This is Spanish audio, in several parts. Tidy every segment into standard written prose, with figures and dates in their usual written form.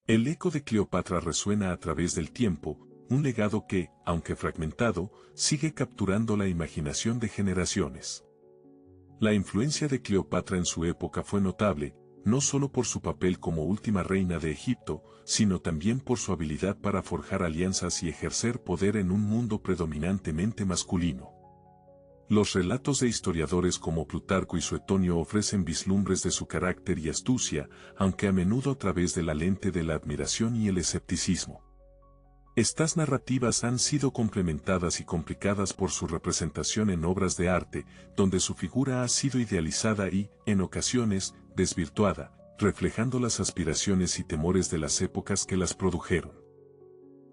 El eco de Cleopatra resuena a través del tiempo, un legado que, aunque fragmentado, sigue capturando la imaginación de generaciones. La influencia de Cleopatra en su época fue notable, no solo por su papel como última reina de Egipto, sino también por su habilidad para forjar alianzas y ejercer poder en un mundo predominantemente masculino. Los relatos de historiadores como Plutarco y Suetonio ofrecen vislumbres de su carácter y astucia, aunque a menudo a través de la lente de la admiración y el escepticismo. Estas narrativas han sido complementadas y complicadas por su representación en obras de arte, donde su figura ha sido idealizada y, en ocasiones, desvirtuada, reflejando las aspiraciones y temores de las épocas que las produjeron.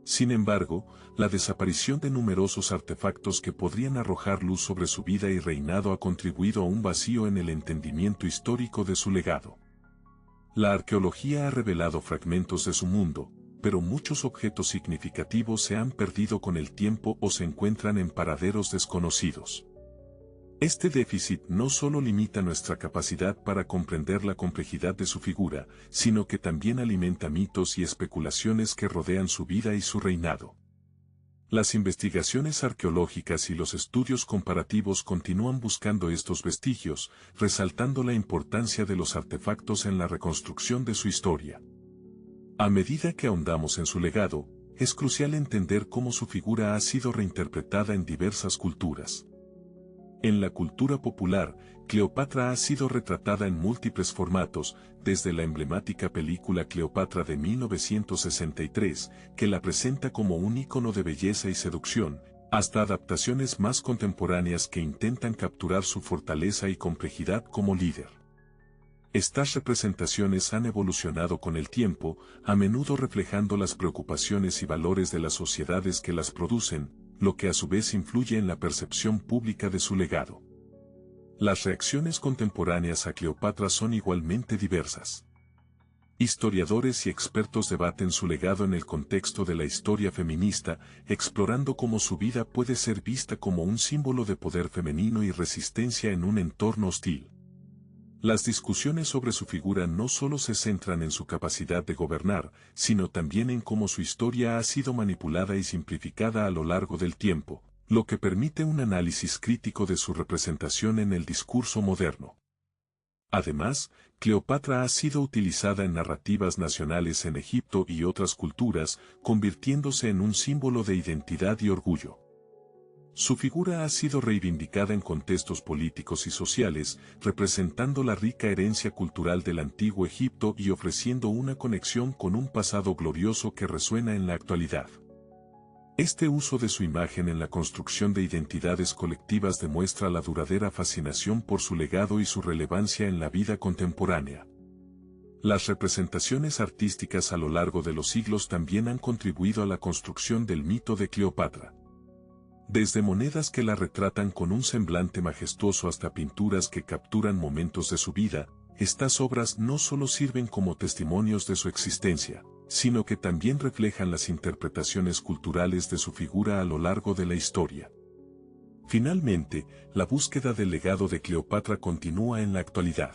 Sin embargo, la desaparición de numerosos artefactos que podrían arrojar luz sobre su vida y reinado ha contribuido a un vacío en el entendimiento histórico de su legado. La arqueología ha revelado fragmentos de su mundo, pero muchos objetos significativos se han perdido con el tiempo o se encuentran en paraderos desconocidos. Este déficit no solo limita nuestra capacidad para comprender la complejidad de su figura, sino que también alimenta mitos y especulaciones que rodean su vida y su reinado. Las investigaciones arqueológicas y los estudios comparativos continúan buscando estos vestigios, resaltando la importancia de los artefactos en la reconstrucción de su historia. A medida que ahondamos en su legado, es crucial entender cómo su figura ha sido reinterpretada en diversas culturas. En la cultura popular, Cleopatra ha sido retratada en múltiples formatos, desde la emblemática película Cleopatra de 1963, que la presenta como un ícono de belleza y seducción, hasta adaptaciones más contemporáneas que intentan capturar su fortaleza y complejidad como líder. Estas representaciones han evolucionado con el tiempo, a menudo reflejando las preocupaciones y valores de las sociedades que las producen, lo que a su vez influye en la percepción pública de su legado. Las reacciones contemporáneas a Cleopatra son igualmente diversas. Historiadores y expertos debaten su legado en el contexto de la historia feminista, explorando cómo su vida puede ser vista como un símbolo de poder femenino y resistencia en un entorno hostil. Las discusiones sobre su figura no solo se centran en su capacidad de gobernar, sino también en cómo su historia ha sido manipulada y simplificada a lo largo del tiempo, lo que permite un análisis crítico de su representación en el discurso moderno. Además, Cleopatra ha sido utilizada en narrativas nacionales en Egipto y otras culturas, convirtiéndose en un símbolo de identidad y orgullo. Su figura ha sido reivindicada en contextos políticos y sociales, representando la rica herencia cultural del antiguo Egipto y ofreciendo una conexión con un pasado glorioso que resuena en la actualidad. Este uso de su imagen en la construcción de identidades colectivas demuestra la duradera fascinación por su legado y su relevancia en la vida contemporánea. Las representaciones artísticas a lo largo de los siglos también han contribuido a la construcción del mito de Cleopatra. Desde monedas que la retratan con un semblante majestuoso hasta pinturas que capturan momentos de su vida, estas obras no solo sirven como testimonios de su existencia, sino que también reflejan las interpretaciones culturales de su figura a lo largo de la historia. Finalmente, la búsqueda del legado de Cleopatra continúa en la actualidad.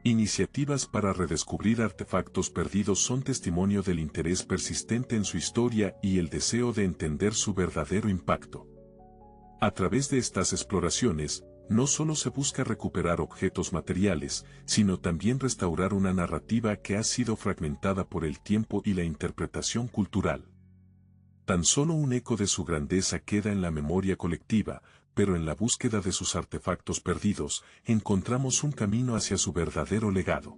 Iniciativas para redescubrir artefactos perdidos son testimonio del interés persistente en su historia y el deseo de entender su verdadero impacto. A través de estas exploraciones, no solo se busca recuperar objetos materiales, sino también restaurar una narrativa que ha sido fragmentada por el tiempo y la interpretación cultural. Tan solo un eco de su grandeza queda en la memoria colectiva, pero en la búsqueda de sus artefactos perdidos, encontramos un camino hacia su verdadero legado.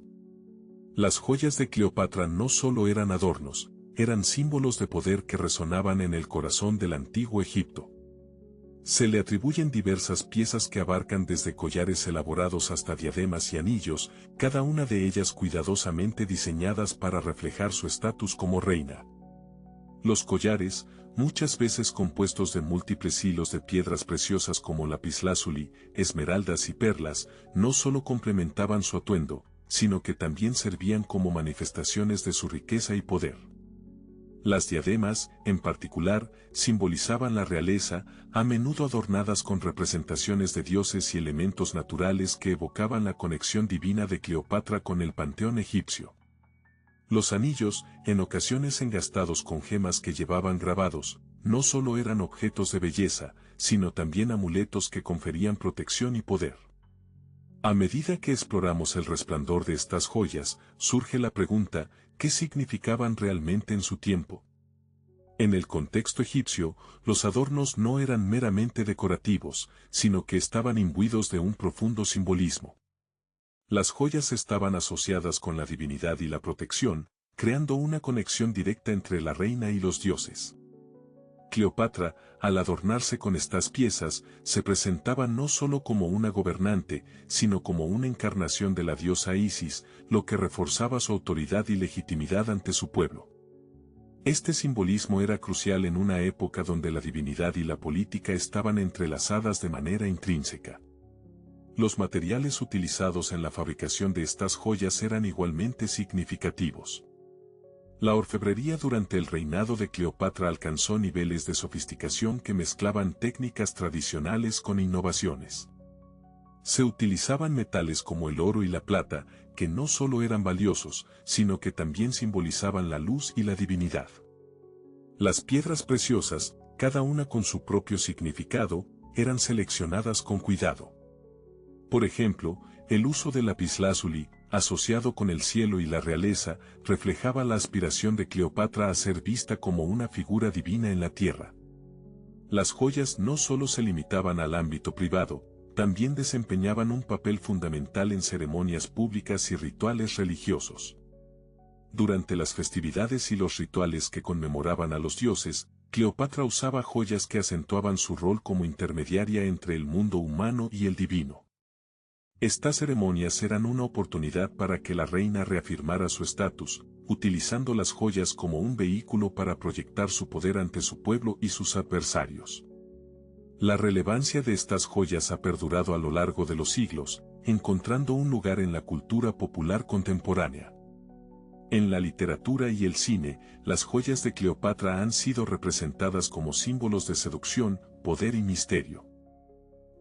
Las joyas de Cleopatra no solo eran adornos, eran símbolos de poder que resonaban en el corazón del antiguo Egipto. Se le atribuyen diversas piezas que abarcan desde collares elaborados hasta diademas y anillos, cada una de ellas cuidadosamente diseñadas para reflejar su estatus como reina. Los collares, muchas veces compuestos de múltiples hilos de piedras preciosas como lapislázuli, esmeraldas y perlas, no solo complementaban su atuendo, sino que también servían como manifestaciones de su riqueza y poder. Las diademas, en particular, simbolizaban la realeza, a menudo adornadas con representaciones de dioses y elementos naturales que evocaban la conexión divina de Cleopatra con el panteón egipcio. Los anillos, en ocasiones engastados con gemas que llevaban grabados, no solo eran objetos de belleza, sino también amuletos que conferían protección y poder. A medida que exploramos el resplandor de estas joyas, surge la pregunta, ¿qué significaban realmente en su tiempo? En el contexto egipcio, los adornos no eran meramente decorativos, sino que estaban imbuidos de un profundo simbolismo. Las joyas estaban asociadas con la divinidad y la protección, creando una conexión directa entre la reina y los dioses. Cleopatra, al adornarse con estas piezas, se presentaba no solo como una gobernante, sino como una encarnación de la diosa Isis, lo que reforzaba su autoridad y legitimidad ante su pueblo. Este simbolismo era crucial en una época donde la divinidad y la política estaban entrelazadas de manera intrínseca. Los materiales utilizados en la fabricación de estas joyas eran igualmente significativos. La orfebrería durante el reinado de Cleopatra alcanzó niveles de sofisticación que mezclaban técnicas tradicionales con innovaciones. Se utilizaban metales como el oro y la plata, que no solo eran valiosos, sino que también simbolizaban la luz y la divinidad. Las piedras preciosas, cada una con su propio significado, eran seleccionadas con cuidado. Por ejemplo, el uso del lapislázuli, asociado con el cielo y la realeza, reflejaba la aspiración de Cleopatra a ser vista como una figura divina en la tierra. Las joyas no solo se limitaban al ámbito privado, también desempeñaban un papel fundamental en ceremonias públicas y rituales religiosos. Durante las festividades y los rituales que conmemoraban a los dioses, Cleopatra usaba joyas que acentuaban su rol como intermediaria entre el mundo humano y el divino. Estas ceremonias eran una oportunidad para que la reina reafirmara su estatus, utilizando las joyas como un vehículo para proyectar su poder ante su pueblo y sus adversarios. La relevancia de estas joyas ha perdurado a lo largo de los siglos, encontrando un lugar en la cultura popular contemporánea. En la literatura y el cine, las joyas de Cleopatra han sido representadas como símbolos de seducción, poder y misterio.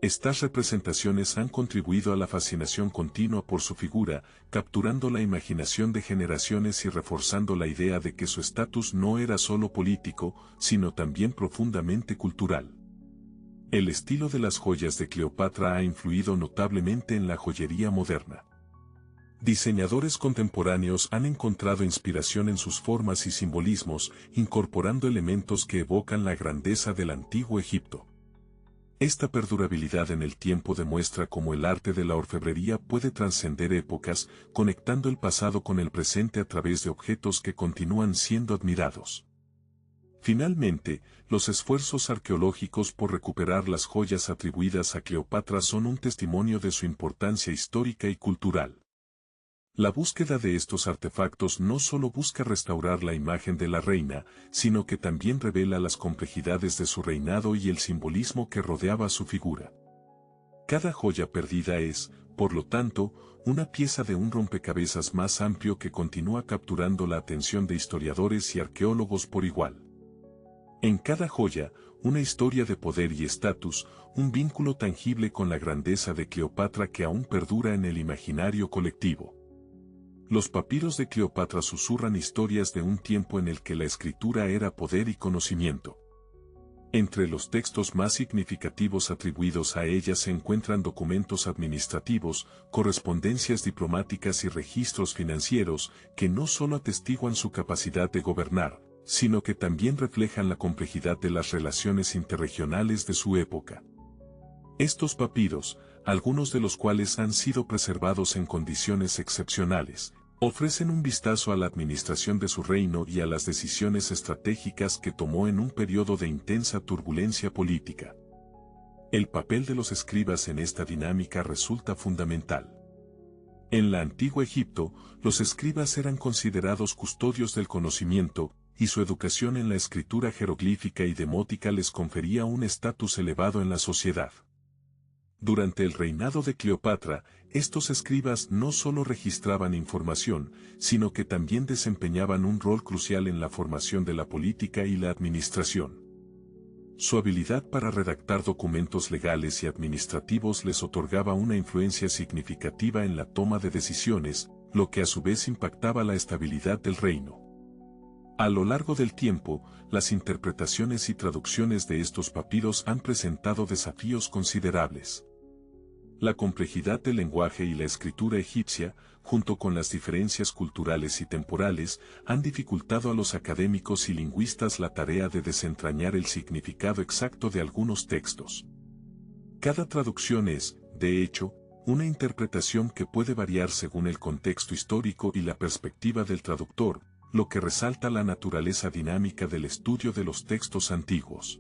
Estas representaciones han contribuido a la fascinación continua por su figura, capturando la imaginación de generaciones y reforzando la idea de que su estatus no era solo político, sino también profundamente cultural. El estilo de las joyas de Cleopatra ha influido notablemente en la joyería moderna. Diseñadores contemporáneos han encontrado inspiración en sus formas y simbolismos, incorporando elementos que evocan la grandeza del antiguo Egipto. Esta perdurabilidad en el tiempo demuestra cómo el arte de la orfebrería puede trascender épocas, conectando el pasado con el presente a través de objetos que continúan siendo admirados. Finalmente, los esfuerzos arqueológicos por recuperar las joyas atribuidas a Cleopatra son un testimonio de su importancia histórica y cultural. La búsqueda de estos artefactos no solo busca restaurar la imagen de la reina, sino que también revela las complejidades de su reinado y el simbolismo que rodeaba su figura. Cada joya perdida es, por lo tanto, una pieza de un rompecabezas más amplio que continúa capturando la atención de historiadores y arqueólogos por igual. En cada joya, una historia de poder y estatus, un vínculo tangible con la grandeza de Cleopatra que aún perdura en el imaginario colectivo. Los papiros de Cleopatra susurran historias de un tiempo en el que la escritura era poder y conocimiento. Entre los textos más significativos atribuidos a ella se encuentran documentos administrativos, correspondencias diplomáticas y registros financieros que no solo atestiguan su capacidad de gobernar, sino que también reflejan la complejidad de las relaciones interregionales de su época. Estos papiros, algunos de los cuales han sido preservados en condiciones excepcionales, ofrecen un vistazo a la administración de su reino y a las decisiones estratégicas que tomó en un periodo de intensa turbulencia política. El papel de los escribas en esta dinámica resulta fundamental. En la antigua Egipto, los escribas eran considerados custodios del conocimiento, y su educación en la escritura jeroglífica y demótica les confería un estatus elevado en la sociedad. Durante el reinado de Cleopatra, estos escribas no solo registraban información, sino que también desempeñaban un rol crucial en la formación de la política y la administración. Su habilidad para redactar documentos legales y administrativos les otorgaba una influencia significativa en la toma de decisiones, lo que a su vez impactaba la estabilidad del reino. A lo largo del tiempo, las interpretaciones y traducciones de estos papiros han presentado desafíos considerables. La complejidad del lenguaje y la escritura egipcia, junto con las diferencias culturales y temporales, han dificultado a los académicos y lingüistas la tarea de desentrañar el significado exacto de algunos textos. Cada traducción es, de hecho, una interpretación que puede variar según el contexto histórico y la perspectiva del traductor, lo que resalta la naturaleza dinámica del estudio de los textos antiguos.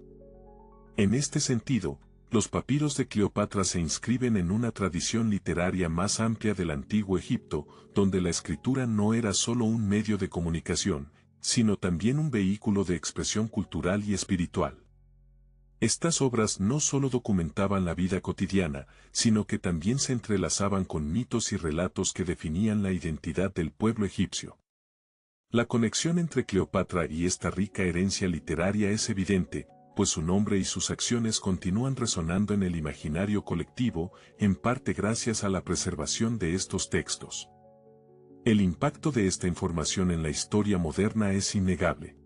En este sentido, los papiros de Cleopatra se inscriben en una tradición literaria más amplia del antiguo Egipto, donde la escritura no era solo un medio de comunicación, sino también un vehículo de expresión cultural y espiritual. Estas obras no solo documentaban la vida cotidiana, sino que también se entrelazaban con mitos y relatos que definían la identidad del pueblo egipcio. La conexión entre Cleopatra y esta rica herencia literaria es evidente, pues su nombre y sus acciones continúan resonando en el imaginario colectivo, en parte gracias a la preservación de estos textos. El impacto de esta información en la historia moderna es innegable.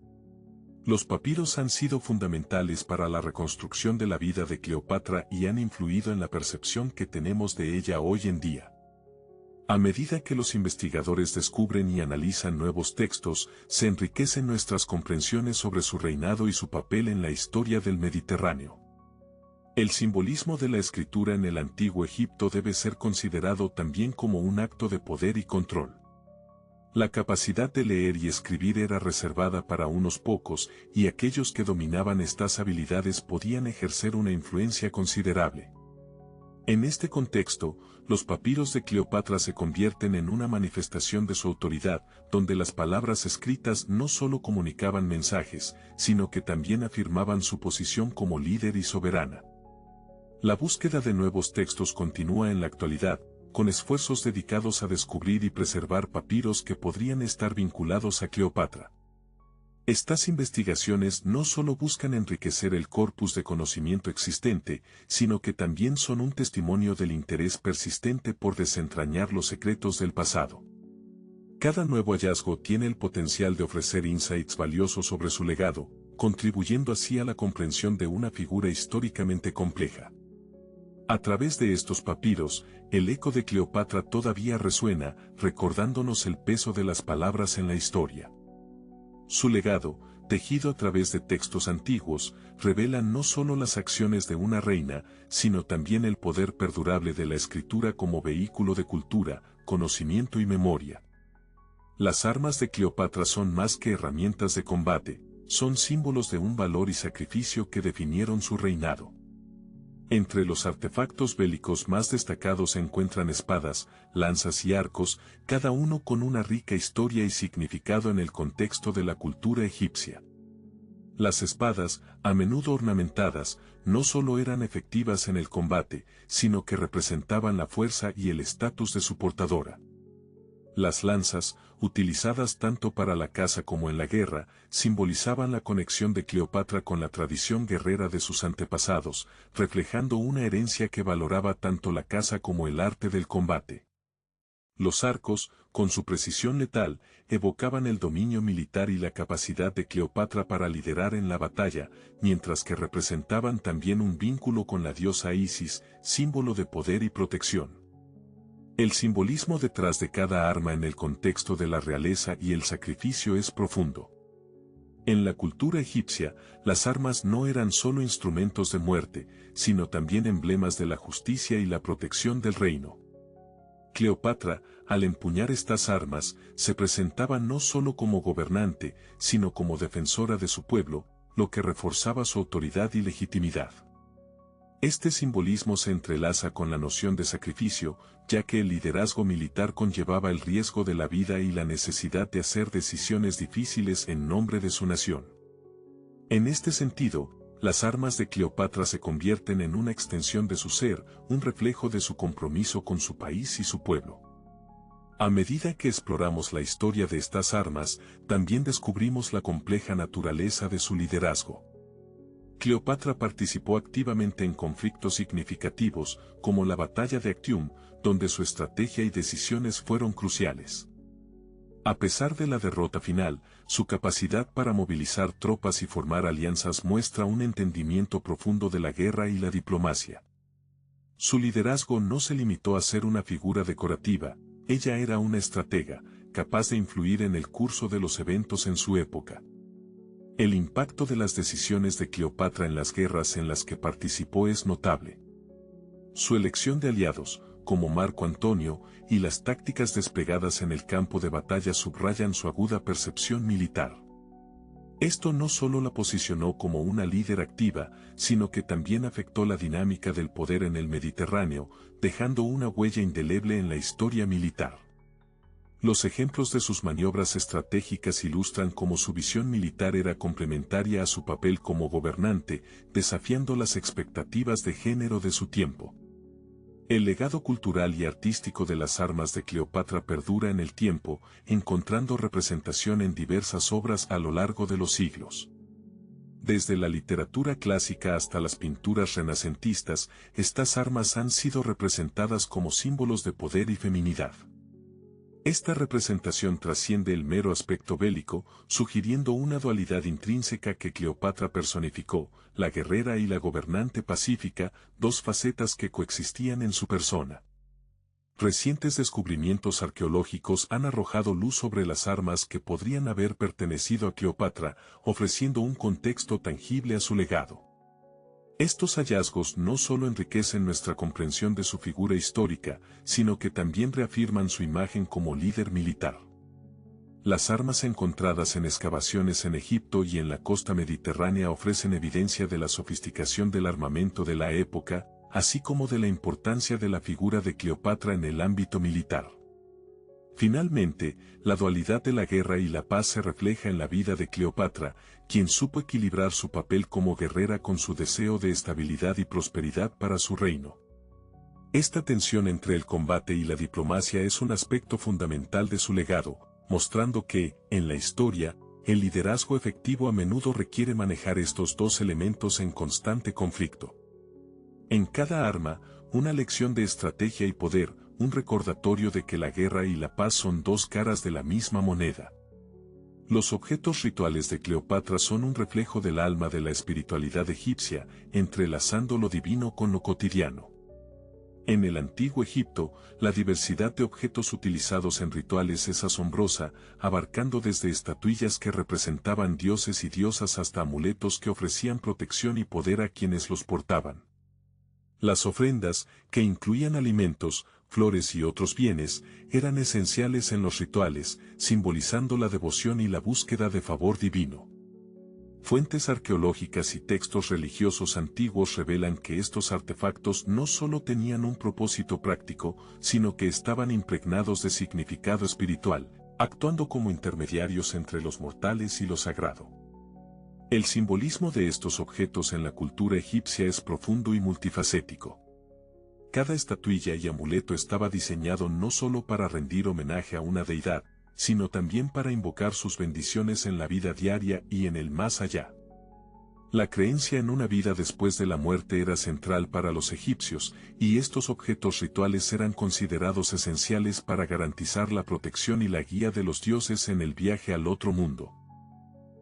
Los papiros han sido fundamentales para la reconstrucción de la vida de Cleopatra y han influido en la percepción que tenemos de ella hoy en día. A medida que los investigadores descubren y analizan nuevos textos, se enriquecen nuestras comprensiones sobre su reinado y su papel en la historia del Mediterráneo. El simbolismo de la escritura en el antiguo Egipto debe ser considerado también como un acto de poder y control. La capacidad de leer y escribir era reservada para unos pocos, y aquellos que dominaban estas habilidades podían ejercer una influencia considerable. En este contexto, los papiros de Cleopatra se convierten en una manifestación de su autoridad, donde las palabras escritas no solo comunicaban mensajes, sino que también afirmaban su posición como líder y soberana. La búsqueda de nuevos textos continúa en la actualidad, con esfuerzos dedicados a descubrir y preservar papiros que podrían estar vinculados a Cleopatra. Estas investigaciones no solo buscan enriquecer el corpus de conocimiento existente, sino que también son un testimonio del interés persistente por desentrañar los secretos del pasado. Cada nuevo hallazgo tiene el potencial de ofrecer insights valiosos sobre su legado, contribuyendo así a la comprensión de una figura históricamente compleja. A través de estos papiros, el eco de Cleopatra todavía resuena, recordándonos el peso de las palabras en la historia. Su legado, tejido a través de textos antiguos, revela no solo las acciones de una reina, sino también el poder perdurable de la escritura como vehículo de cultura, conocimiento y memoria. Las armas de Cleopatra son más que herramientas de combate, son símbolos de un valor y sacrificio que definieron su reinado. Entre los artefactos bélicos más destacados se encuentran espadas, lanzas y arcos, cada uno con una rica historia y significado en el contexto de la cultura egipcia. Las espadas, a menudo ornamentadas, no solo eran efectivas en el combate, sino que representaban la fuerza y el estatus de su portadora. Las lanzas, utilizadas tanto para la caza como en la guerra, simbolizaban la conexión de Cleopatra con la tradición guerrera de sus antepasados, reflejando una herencia que valoraba tanto la caza como el arte del combate. Los arcos, con su precisión letal, evocaban el dominio militar y la capacidad de Cleopatra para liderar en la batalla, mientras que representaban también un vínculo con la diosa Isis, símbolo de poder y protección. El simbolismo detrás de cada arma en el contexto de la realeza y el sacrificio es profundo. En la cultura egipcia, las armas no eran solo instrumentos de muerte, sino también emblemas de la justicia y la protección del reino. Cleopatra, al empuñar estas armas, se presentaba no solo como gobernante, sino como defensora de su pueblo, lo que reforzaba su autoridad y legitimidad. Este simbolismo se entrelaza con la noción de sacrificio, ya que el liderazgo militar conllevaba el riesgo de la vida y la necesidad de hacer decisiones difíciles en nombre de su nación. En este sentido, las armas de Cleopatra se convierten en una extensión de su ser, un reflejo de su compromiso con su país y su pueblo. A medida que exploramos la historia de estas armas, también descubrimos la compleja naturaleza de su liderazgo. Cleopatra participó activamente en conflictos significativos, como la batalla de Actium, donde su estrategia y decisiones fueron cruciales. A pesar de la derrota final, su capacidad para movilizar tropas y formar alianzas muestra un entendimiento profundo de la guerra y la diplomacia. Su liderazgo no se limitó a ser una figura decorativa, ella era una estratega, capaz de influir en el curso de los eventos en su época. El impacto de las decisiones de Cleopatra en las guerras en las que participó es notable. Su elección de aliados, como Marco Antonio, y las tácticas desplegadas en el campo de batalla subrayan su aguda percepción militar. Esto no solo la posicionó como una líder activa, sino que también afectó la dinámica del poder en el Mediterráneo, dejando una huella indeleble en la historia militar. Los ejemplos de sus maniobras estratégicas ilustran cómo su visión militar era complementaria a su papel como gobernante, desafiando las expectativas de género de su tiempo. El legado cultural y artístico de las armas de Cleopatra perdura en el tiempo, encontrando representación en diversas obras a lo largo de los siglos. Desde la literatura clásica hasta las pinturas renacentistas, estas armas han sido representadas como símbolos de poder y feminidad. Esta representación trasciende el mero aspecto bélico, sugiriendo una dualidad intrínseca que Cleopatra personificó, la guerrera y la gobernante pacífica, dos facetas que coexistían en su persona. Recientes descubrimientos arqueológicos han arrojado luz sobre las armas que podrían haber pertenecido a Cleopatra, ofreciendo un contexto tangible a su legado. Estos hallazgos no solo enriquecen nuestra comprensión de su figura histórica, sino que también reafirman su imagen como líder militar. Las armas encontradas en excavaciones en Egipto y en la costa mediterránea ofrecen evidencia de la sofisticación del armamento de la época, así como de la importancia de la figura de Cleopatra en el ámbito militar. Finalmente, la dualidad de la guerra y la paz se refleja en la vida de Cleopatra, quien supo equilibrar su papel como guerrera con su deseo de estabilidad y prosperidad para su reino. Esta tensión entre el combate y la diplomacia es un aspecto fundamental de su legado, mostrando que, en la historia, el liderazgo efectivo a menudo requiere manejar estos dos elementos en constante conflicto. En cada arma, una lección de estrategia y poder, un recordatorio de que la guerra y la paz son dos caras de la misma moneda. Los objetos rituales de Cleopatra son un reflejo del alma de la espiritualidad egipcia, entrelazando lo divino con lo cotidiano. En el antiguo Egipto, la diversidad de objetos utilizados en rituales es asombrosa, abarcando desde estatuillas que representaban dioses y diosas hasta amuletos que ofrecían protección y poder a quienes los portaban. Las ofrendas, que incluían alimentos, flores y otros bienes, eran esenciales en los rituales, simbolizando la devoción y la búsqueda de favor divino. Fuentes arqueológicas y textos religiosos antiguos revelan que estos artefactos no solo tenían un propósito práctico, sino que estaban impregnados de significado espiritual, actuando como intermediarios entre los mortales y lo sagrado. El simbolismo de estos objetos en la cultura egipcia es profundo y multifacético. Cada estatuilla y amuleto estaba diseñado no solo para rendir homenaje a una deidad, sino también para invocar sus bendiciones en la vida diaria y en el más allá. La creencia en una vida después de la muerte era central para los egipcios, y estos objetos rituales eran considerados esenciales para garantizar la protección y la guía de los dioses en el viaje al otro mundo.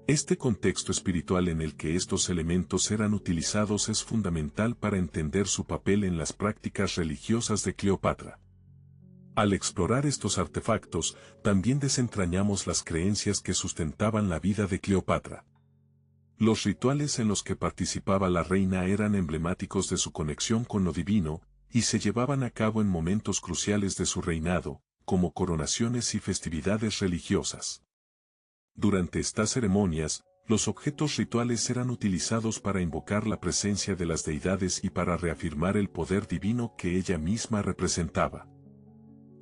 Este contexto espiritual en el que estos elementos eran utilizados es fundamental para entender su papel en las prácticas religiosas de Cleopatra. Al explorar estos artefactos, también desentrañamos las creencias que sustentaban la vida de Cleopatra. Los rituales en los que participaba la reina eran emblemáticos de su conexión con lo divino, y se llevaban a cabo en momentos cruciales de su reinado, como coronaciones y festividades religiosas. Durante estas ceremonias, los objetos rituales eran utilizados para invocar la presencia de las deidades y para reafirmar el poder divino que ella misma representaba.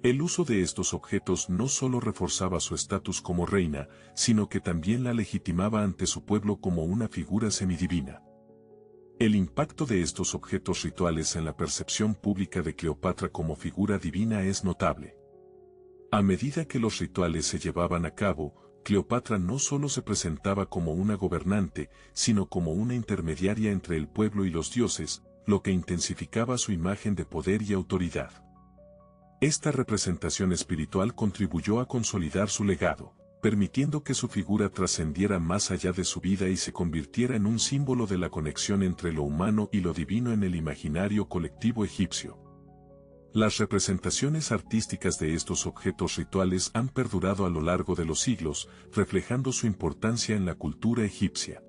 El uso de estos objetos no solo reforzaba su estatus como reina, sino que también la legitimaba ante su pueblo como una figura semidivina. El impacto de estos objetos rituales en la percepción pública de Cleopatra como figura divina es notable. A medida que los rituales se llevaban a cabo, Cleopatra no solo se presentaba como una gobernante, sino como una intermediaria entre el pueblo y los dioses, lo que intensificaba su imagen de poder y autoridad. Esta representación espiritual contribuyó a consolidar su legado, permitiendo que su figura trascendiera más allá de su vida y se convirtiera en un símbolo de la conexión entre lo humano y lo divino en el imaginario colectivo egipcio. Las representaciones artísticas de estos objetos rituales han perdurado a lo largo de los siglos, reflejando su importancia en la cultura egipcia.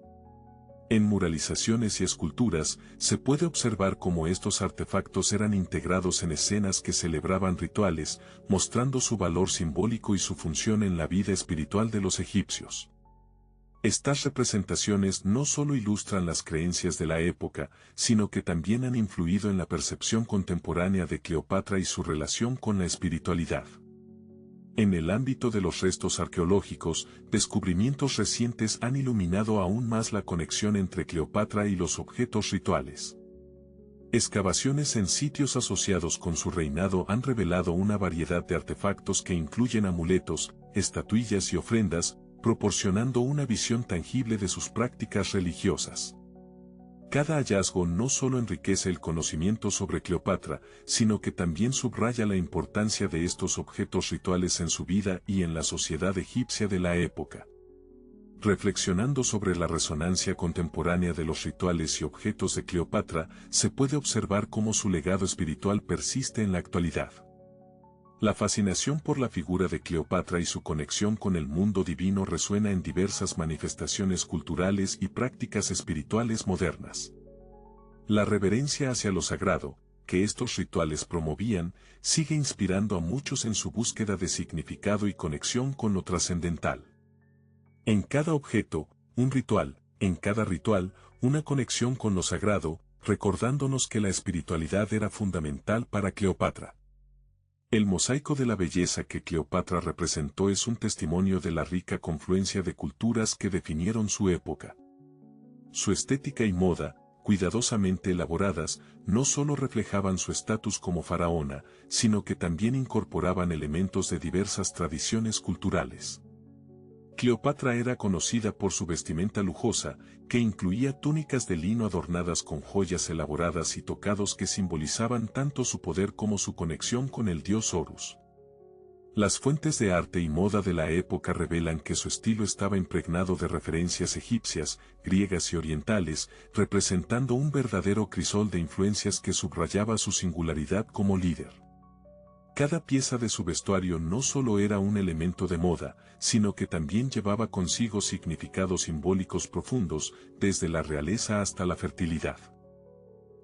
En muralizaciones y esculturas, se puede observar cómo estos artefactos eran integrados en escenas que celebraban rituales, mostrando su valor simbólico y su función en la vida espiritual de los egipcios. Estas representaciones no solo ilustran las creencias de la época, sino que también han influido en la percepción contemporánea de Cleopatra y su relación con la espiritualidad. En el ámbito de los restos arqueológicos, descubrimientos recientes han iluminado aún más la conexión entre Cleopatra y los objetos rituales. Excavaciones en sitios asociados con su reinado han revelado una variedad de artefactos que incluyen amuletos, estatuillas y ofrendas, proporcionando una visión tangible de sus prácticas religiosas. Cada hallazgo no solo enriquece el conocimiento sobre Cleopatra, sino que también subraya la importancia de estos objetos rituales en su vida y en la sociedad egipcia de la época. Reflexionando sobre la resonancia contemporánea de los rituales y objetos de Cleopatra, se puede observar cómo su legado espiritual persiste en la actualidad. La fascinación por la figura de Cleopatra y su conexión con el mundo divino resuena en diversas manifestaciones culturales y prácticas espirituales modernas. La reverencia hacia lo sagrado, que estos rituales promovían, sigue inspirando a muchos en su búsqueda de significado y conexión con lo trascendental. En cada objeto, un ritual, en cada ritual, una conexión con lo sagrado, recordándonos que la espiritualidad era fundamental para Cleopatra. El mosaico de la belleza que Cleopatra representó es un testimonio de la rica confluencia de culturas que definieron su época. Su estética y moda, cuidadosamente elaboradas, no solo reflejaban su estatus como faraona, sino que también incorporaban elementos de diversas tradiciones culturales. Cleopatra era conocida por su vestimenta lujosa, que incluía túnicas de lino adornadas con joyas elaboradas y tocados que simbolizaban tanto su poder como su conexión con el dios Horus. Las fuentes de arte y moda de la época revelan que su estilo estaba impregnado de referencias egipcias, griegas y orientales, representando un verdadero crisol de influencias que subrayaba su singularidad como líder. Cada pieza de su vestuario no solo era un elemento de moda, sino que también llevaba consigo significados simbólicos profundos, desde la realeza hasta la fertilidad.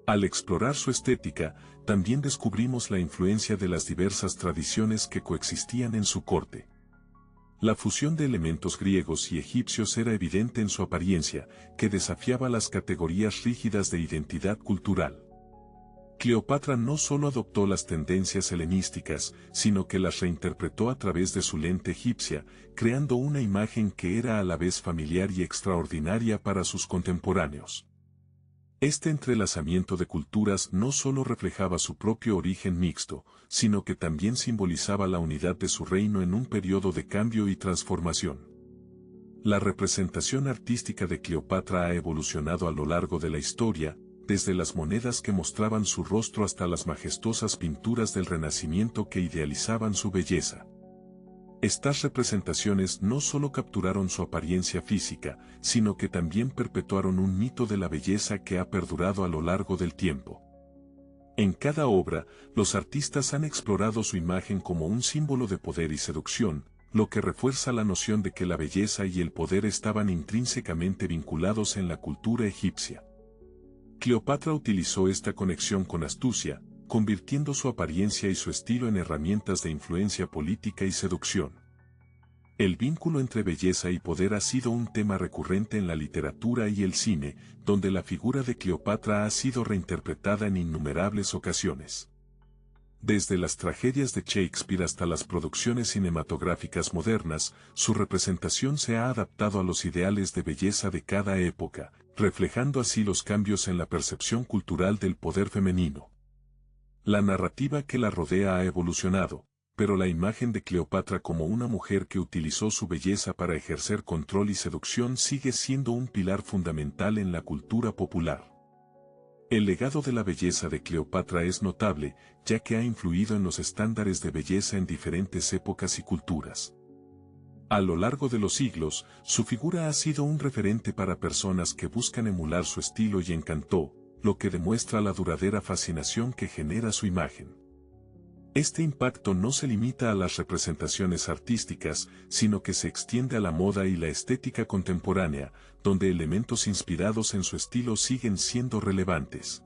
Al explorar su estética, también descubrimos la influencia de las diversas tradiciones que coexistían en su corte. La fusión de elementos griegos y egipcios era evidente en su apariencia, que desafiaba las categorías rígidas de identidad cultural. Cleopatra no solo adoptó las tendencias helenísticas, sino que las reinterpretó a través de su lente egipcia, creando una imagen que era a la vez familiar y extraordinaria para sus contemporáneos. Este entrelazamiento de culturas no solo reflejaba su propio origen mixto, sino que también simbolizaba la unidad de su reino en un periodo de cambio y transformación. La representación artística de Cleopatra ha evolucionado a lo largo de la historia, desde las monedas que mostraban su rostro hasta las majestuosas pinturas del Renacimiento que idealizaban su belleza. Estas representaciones no solo capturaron su apariencia física, sino que también perpetuaron un mito de la belleza que ha perdurado a lo largo del tiempo. En cada obra, los artistas han explorado su imagen como un símbolo de poder y seducción, lo que refuerza la noción de que la belleza y el poder estaban intrínsecamente vinculados en la cultura egipcia. Cleopatra utilizó esta conexión con astucia, convirtiendo su apariencia y su estilo en herramientas de influencia política y seducción. El vínculo entre belleza y poder ha sido un tema recurrente en la literatura y el cine, donde la figura de Cleopatra ha sido reinterpretada en innumerables ocasiones. Desde las tragedias de Shakespeare hasta las producciones cinematográficas modernas, su representación se ha adaptado a los ideales de belleza de cada época, reflejando así los cambios en la percepción cultural del poder femenino. La narrativa que la rodea ha evolucionado, pero la imagen de Cleopatra como una mujer que utilizó su belleza para ejercer control y seducción sigue siendo un pilar fundamental en la cultura popular. El legado de la belleza de Cleopatra es notable, ya que ha influido en los estándares de belleza en diferentes épocas y culturas. A lo largo de los siglos, su figura ha sido un referente para personas que buscan emular su estilo y encanto, lo que demuestra la duradera fascinación que genera su imagen. Este impacto no se limita a las representaciones artísticas, sino que se extiende a la moda y la estética contemporánea, donde elementos inspirados en su estilo siguen siendo relevantes.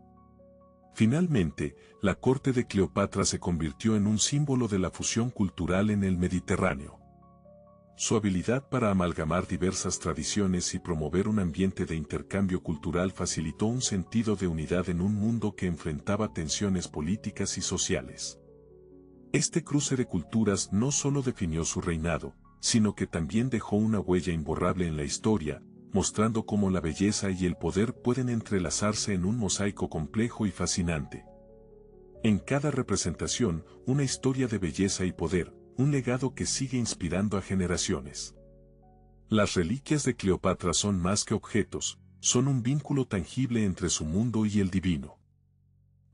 Finalmente, la corte de Cleopatra se convirtió en un símbolo de la fusión cultural en el Mediterráneo. Su habilidad para amalgamar diversas tradiciones y promover un ambiente de intercambio cultural facilitó un sentido de unidad en un mundo que enfrentaba tensiones políticas y sociales. Este cruce de culturas no solo definió su reinado, sino que también dejó una huella imborrable en la historia, mostrando cómo la belleza y el poder pueden entrelazarse en un mosaico complejo y fascinante. En cada representación, una historia de belleza y poder, un legado que sigue inspirando a generaciones. Las reliquias de Cleopatra son más que objetos, son un vínculo tangible entre su mundo y el divino.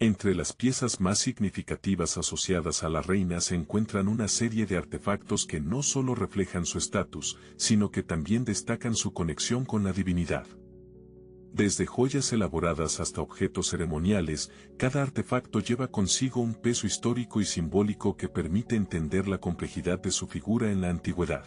Entre las piezas más significativas asociadas a la reina se encuentran una serie de artefactos que no solo reflejan su estatus, sino que también destacan su conexión con la divinidad. Desde joyas elaboradas hasta objetos ceremoniales, cada artefacto lleva consigo un peso histórico y simbólico que permite entender la complejidad de su figura en la antigüedad.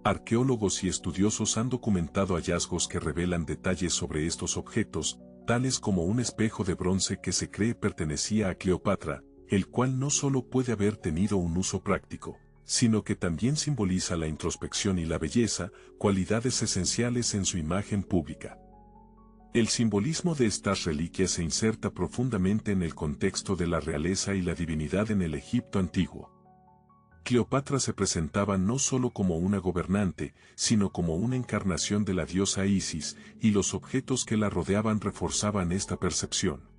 Arqueólogos y estudiosos han documentado hallazgos que revelan detalles sobre estos objetos, tales como un espejo de bronce que se cree pertenecía a Cleopatra, el cual no solo puede haber tenido un uso práctico, sino que también simboliza la introspección y la belleza, cualidades esenciales en su imagen pública. El simbolismo de estas reliquias se inserta profundamente en el contexto de la realeza y la divinidad en el Egipto antiguo. Cleopatra se presentaba no solo como una gobernante, sino como una encarnación de la diosa Isis, y los objetos que la rodeaban reforzaban esta percepción.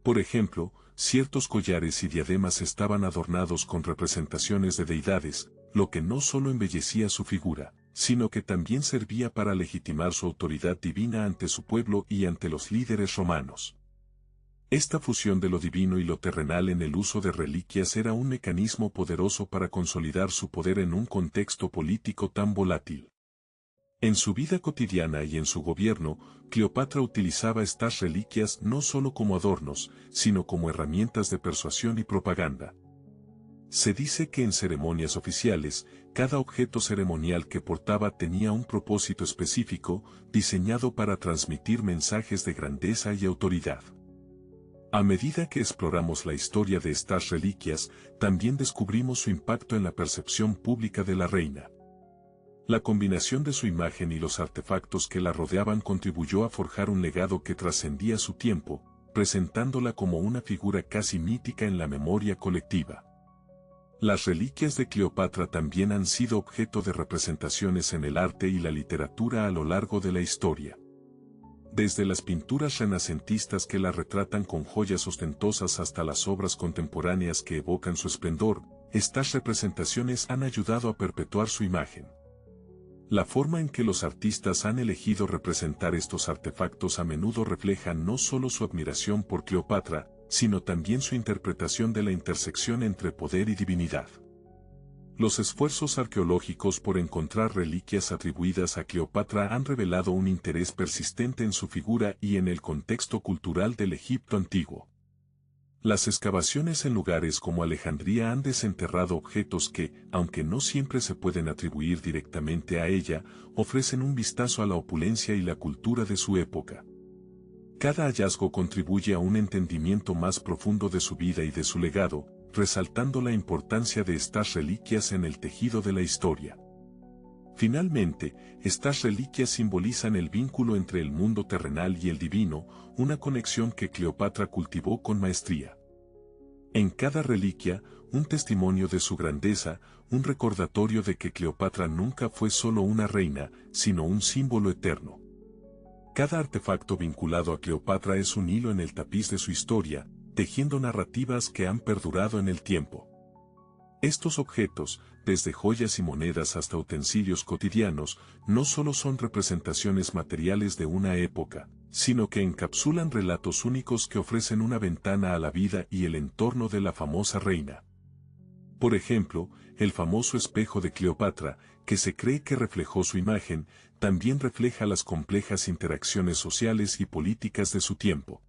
Por ejemplo, ciertos collares y diademas estaban adornados con representaciones de deidades, lo que no solo embellecía su figura, sino que también servía para legitimar su autoridad divina ante su pueblo y ante los líderes romanos. Esta fusión de lo divino y lo terrenal en el uso de reliquias era un mecanismo poderoso para consolidar su poder en un contexto político tan volátil. En su vida cotidiana y en su gobierno, Cleopatra utilizaba estas reliquias no solo como adornos, sino como herramientas de persuasión y propaganda. Se dice que en ceremonias oficiales, cada objeto ceremonial que portaba tenía un propósito específico, diseñado para transmitir mensajes de grandeza y autoridad. A medida que exploramos la historia de estas reliquias, también descubrimos su impacto en la percepción pública de la reina. La combinación de su imagen y los artefactos que la rodeaban contribuyó a forjar un legado que trascendía su tiempo, presentándola como una figura casi mítica en la memoria colectiva. Las reliquias de Cleopatra también han sido objeto de representaciones en el arte y la literatura a lo largo de la historia. Desde las pinturas renacentistas que la retratan con joyas ostentosas hasta las obras contemporáneas que evocan su esplendor, estas representaciones han ayudado a perpetuar su imagen. La forma en que los artistas han elegido representar estos artefactos a menudo refleja no solo su admiración por Cleopatra, sino también su interpretación de la intersección entre poder y divinidad. Los esfuerzos arqueológicos por encontrar reliquias atribuidas a Cleopatra han revelado un interés persistente en su figura y en el contexto cultural del Egipto antiguo. Las excavaciones en lugares como Alejandría han desenterrado objetos que, aunque no siempre se pueden atribuir directamente a ella, ofrecen un vistazo a la opulencia y la cultura de su época. Cada hallazgo contribuye a un entendimiento más profundo de su vida y de su legado, resaltando la importancia de estas reliquias en el tejido de la historia. Finalmente, estas reliquias simbolizan el vínculo entre el mundo terrenal y el divino, una conexión que Cleopatra cultivó con maestría. En cada reliquia, un testimonio de su grandeza, un recordatorio de que Cleopatra nunca fue solo una reina, sino un símbolo eterno. Cada artefacto vinculado a Cleopatra es un hilo en el tapiz de su historia, tejiendo narrativas que han perdurado en el tiempo. Estos objetos, desde joyas y monedas hasta utensilios cotidianos, no solo son representaciones materiales de una época, sino que encapsulan relatos únicos que ofrecen una ventana a la vida y el entorno de la famosa reina. Por ejemplo, el famoso espejo de Cleopatra, que se cree que reflejó su imagen, también refleja las complejas interacciones sociales y políticas de su tiempo.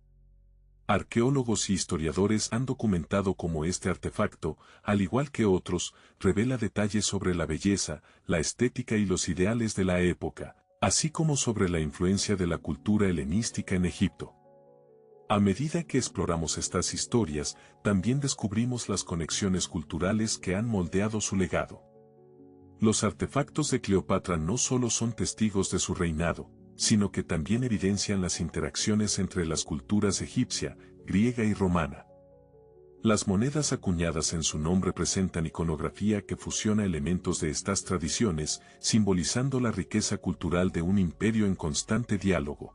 Arqueólogos y historiadores han documentado cómo este artefacto, al igual que otros, revela detalles sobre la belleza, la estética y los ideales de la época, así como sobre la influencia de la cultura helenística en Egipto. A medida que exploramos estas historias, también descubrimos las conexiones culturales que han moldeado su legado. Los artefactos de Cleopatra no solo son testigos de su reinado, sino que también evidencian las interacciones entre las culturas egipcia, griega y romana. Las monedas acuñadas en su nombre presentan iconografía que fusiona elementos de estas tradiciones, simbolizando la riqueza cultural de un imperio en constante diálogo.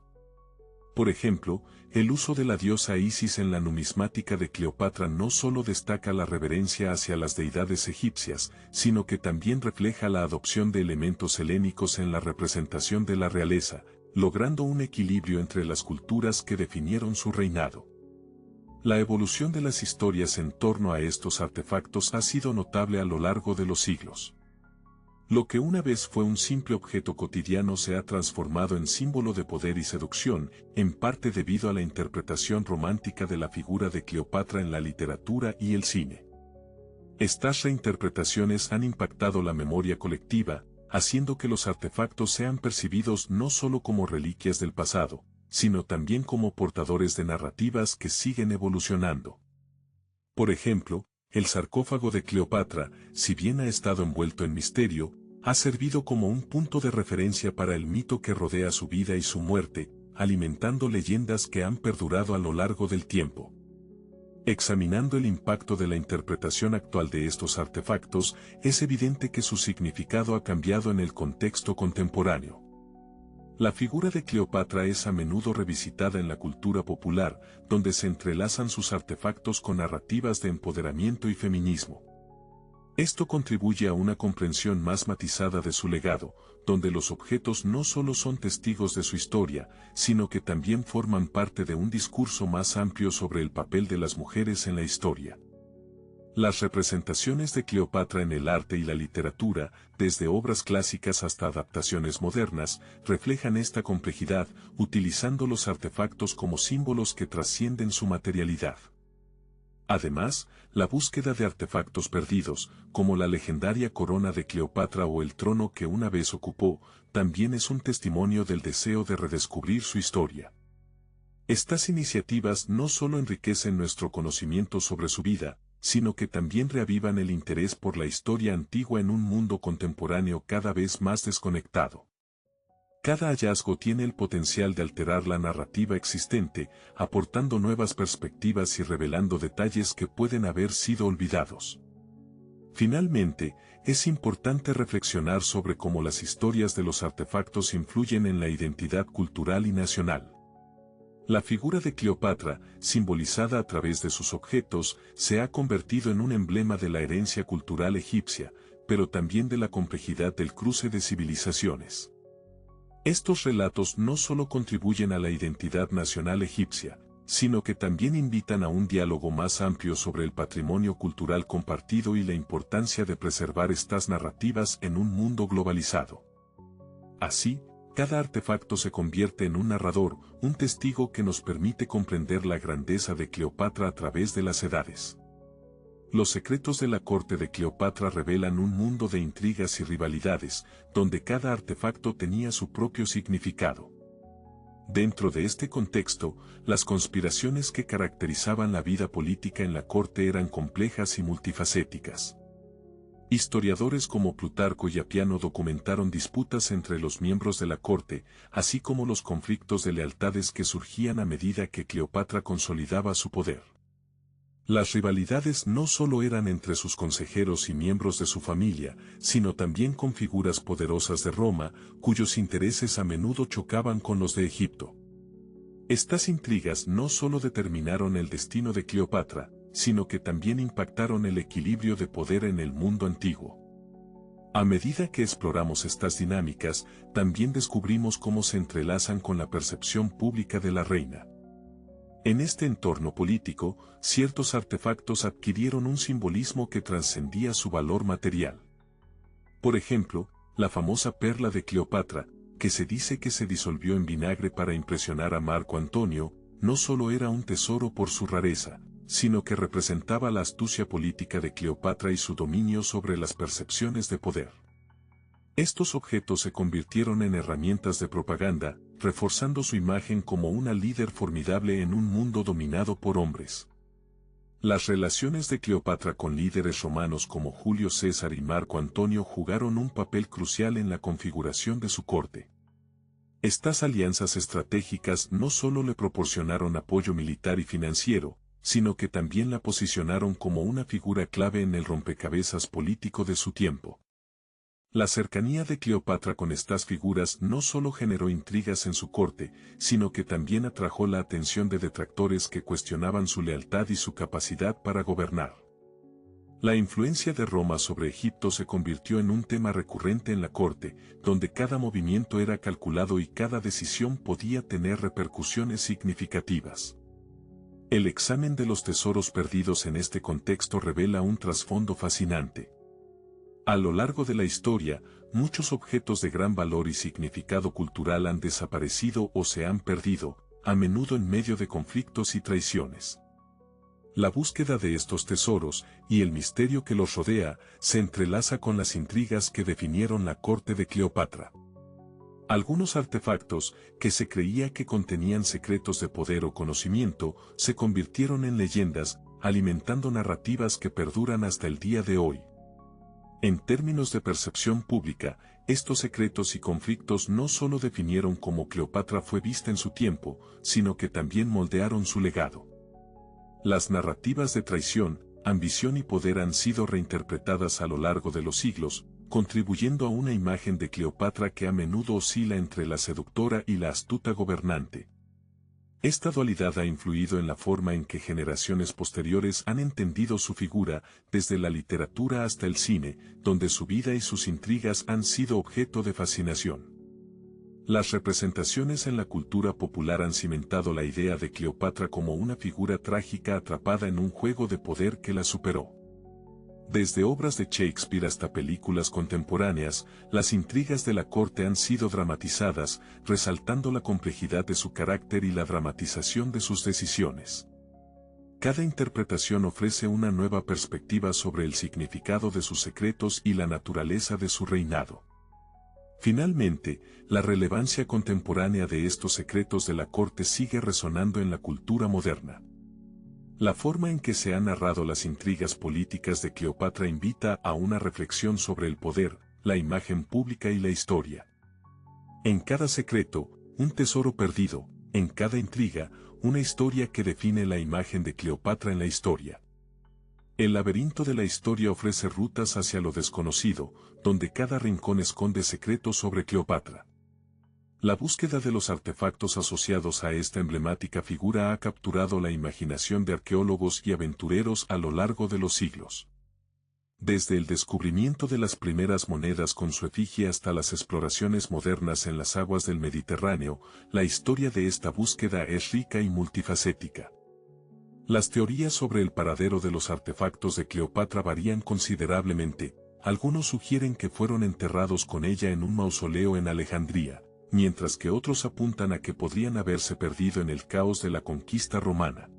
Por ejemplo, el uso de la diosa Isis en la numismática de Cleopatra no solo destaca la reverencia hacia las deidades egipcias, sino que también refleja la adopción de elementos helénicos en la representación de la realeza, logrando un equilibrio entre las culturas que definieron su reinado. La evolución de las historias en torno a estos artefactos ha sido notable a lo largo de los siglos. Lo que una vez fue un simple objeto cotidiano se ha transformado en símbolo de poder y seducción, en parte debido a la interpretación romántica de la figura de Cleopatra en la literatura y el cine. Estas reinterpretaciones han impactado la memoria colectiva, haciendo que los artefactos sean percibidos no solo como reliquias del pasado, sino también como portadores de narrativas que siguen evolucionando. Por ejemplo, el sarcófago de Cleopatra, si bien ha estado envuelto en misterio, ha servido como un punto de referencia para el mito que rodea su vida y su muerte, alimentando leyendas que han perdurado a lo largo del tiempo. Examinando el impacto de la interpretación actual de estos artefactos, es evidente que su significado ha cambiado en el contexto contemporáneo. La figura de Cleopatra es a menudo revisitada en la cultura popular, donde se entrelazan sus artefactos con narrativas de empoderamiento y feminismo. Esto contribuye a una comprensión más matizada de su legado, donde los objetos no solo son testigos de su historia, sino que también forman parte de un discurso más amplio sobre el papel de las mujeres en la historia. Las representaciones de Cleopatra en el arte y la literatura, desde obras clásicas hasta adaptaciones modernas, reflejan esta complejidad, utilizando los artefactos como símbolos que trascienden su materialidad. Además, la búsqueda de artefactos perdidos, como la legendaria corona de Cleopatra o el trono que una vez ocupó, también es un testimonio del deseo de redescubrir su historia. Estas iniciativas no solo enriquecen nuestro conocimiento sobre su vida, sino que también reavivan el interés por la historia antigua en un mundo contemporáneo cada vez más desconectado. Cada hallazgo tiene el potencial de alterar la narrativa existente, aportando nuevas perspectivas y revelando detalles que pueden haber sido olvidados. Finalmente, es importante reflexionar sobre cómo las historias de los artefactos influyen en la identidad cultural y nacional. La figura de Cleopatra, simbolizada a través de sus objetos, se ha convertido en un emblema de la herencia cultural egipcia, pero también de la complejidad del cruce de civilizaciones. Estos relatos no solo contribuyen a la identidad nacional egipcia, sino que también invitan a un diálogo más amplio sobre el patrimonio cultural compartido y la importancia de preservar estas narrativas en un mundo globalizado. Así, cada artefacto se convierte en un narrador, un testigo que nos permite comprender la grandeza de Cleopatra a través de las edades. Los secretos de la corte de Cleopatra revelan un mundo de intrigas y rivalidades, donde cada artefacto tenía su propio significado. Dentro de este contexto, las conspiraciones que caracterizaban la vida política en la corte eran complejas y multifacéticas. Historiadores como Plutarco y Apiano documentaron disputas entre los miembros de la corte, así como los conflictos de lealtades que surgían a medida que Cleopatra consolidaba su poder. Las rivalidades no solo eran entre sus consejeros y miembros de su familia, sino también con figuras poderosas de Roma, cuyos intereses a menudo chocaban con los de Egipto. Estas intrigas no solo determinaron el destino de Cleopatra, sino que también impactaron el equilibrio de poder en el mundo antiguo. A medida que exploramos estas dinámicas, también descubrimos cómo se entrelazan con la percepción pública de la reina. En este entorno político, ciertos artefactos adquirieron un simbolismo que trascendía su valor material. Por ejemplo, la famosa perla de Cleopatra, que se dice que se disolvió en vinagre para impresionar a Marco Antonio, no solo era un tesoro por su rareza, sino que representaba la astucia política de Cleopatra y su dominio sobre las percepciones de poder. Estos objetos se convirtieron en herramientas de propaganda, reforzando su imagen como una líder formidable en un mundo dominado por hombres. Las relaciones de Cleopatra con líderes romanos como Julio César y Marco Antonio jugaron un papel crucial en la configuración de su corte. Estas alianzas estratégicas no solo le proporcionaron apoyo militar y financiero, sino que también la posicionaron como una figura clave en el rompecabezas político de su tiempo. La cercanía de Cleopatra con estas figuras no solo generó intrigas en su corte, sino que también atrajo la atención de detractores que cuestionaban su lealtad y su capacidad para gobernar. La influencia de Roma sobre Egipto se convirtió en un tema recurrente en la corte, donde cada movimiento era calculado y cada decisión podía tener repercusiones significativas. El examen de los tesoros perdidos en este contexto revela un trasfondo fascinante. A lo largo de la historia, muchos objetos de gran valor y significado cultural han desaparecido o se han perdido, a menudo en medio de conflictos y traiciones. La búsqueda de estos tesoros, y el misterio que los rodea, se entrelaza con las intrigas que definieron la corte de Cleopatra. Algunos artefactos, que se creía que contenían secretos de poder o conocimiento, se convirtieron en leyendas, alimentando narrativas que perduran hasta el día de hoy. En términos de percepción pública, estos secretos y conflictos no solo definieron cómo Cleopatra fue vista en su tiempo, sino que también moldearon su legado. Las narrativas de traición, ambición y poder han sido reinterpretadas a lo largo de los siglos, contribuyendo a una imagen de Cleopatra que a menudo oscila entre la seductora y la astuta gobernante. Esta dualidad ha influido en la forma en que generaciones posteriores han entendido su figura, desde la literatura hasta el cine, donde su vida y sus intrigas han sido objeto de fascinación. Las representaciones en la cultura popular han cimentado la idea de Cleopatra como una figura trágica atrapada en un juego de poder que la superó. Desde obras de Shakespeare hasta películas contemporáneas, las intrigas de la corte han sido dramatizadas, resaltando la complejidad de su carácter y la dramatización de sus decisiones. Cada interpretación ofrece una nueva perspectiva sobre el significado de sus secretos y la naturaleza de su reinado. Finalmente, la relevancia contemporánea de estos secretos de la corte sigue resonando en la cultura moderna. La forma en que se han narrado las intrigas políticas de Cleopatra invita a una reflexión sobre el poder, la imagen pública y la historia. En cada secreto, un tesoro perdido; en cada intriga, una historia que define la imagen de Cleopatra en la historia. El laberinto de la historia ofrece rutas hacia lo desconocido, donde cada rincón esconde secretos sobre Cleopatra. La búsqueda de los artefactos asociados a esta emblemática figura ha capturado la imaginación de arqueólogos y aventureros a lo largo de los siglos. Desde el descubrimiento de las primeras monedas con su efigie hasta las exploraciones modernas en las aguas del Mediterráneo, la historia de esta búsqueda es rica y multifacética. Las teorías sobre el paradero de los artefactos de Cleopatra varían considerablemente. Algunos sugieren que fueron enterrados con ella en un mausoleo en Alejandría, mientras que otros apuntan a que podrían haberse perdido en el caos de la conquista romana.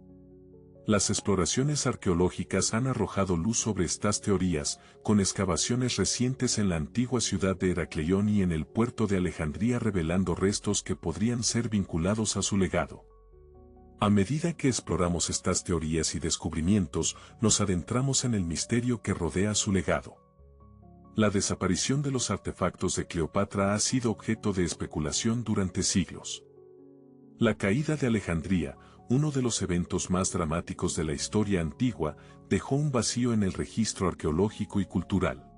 Las exploraciones arqueológicas han arrojado luz sobre estas teorías, con excavaciones recientes en la antigua ciudad de Heracleión y en el puerto de Alejandría revelando restos que podrían ser vinculados a su legado. A medida que exploramos estas teorías y descubrimientos, nos adentramos en el misterio que rodea su legado. La desaparición de los artefactos de Cleopatra ha sido objeto de especulación durante siglos. La caída de Alejandría, uno de los eventos más dramáticos de la historia antigua, dejó un vacío en el registro arqueológico y cultural.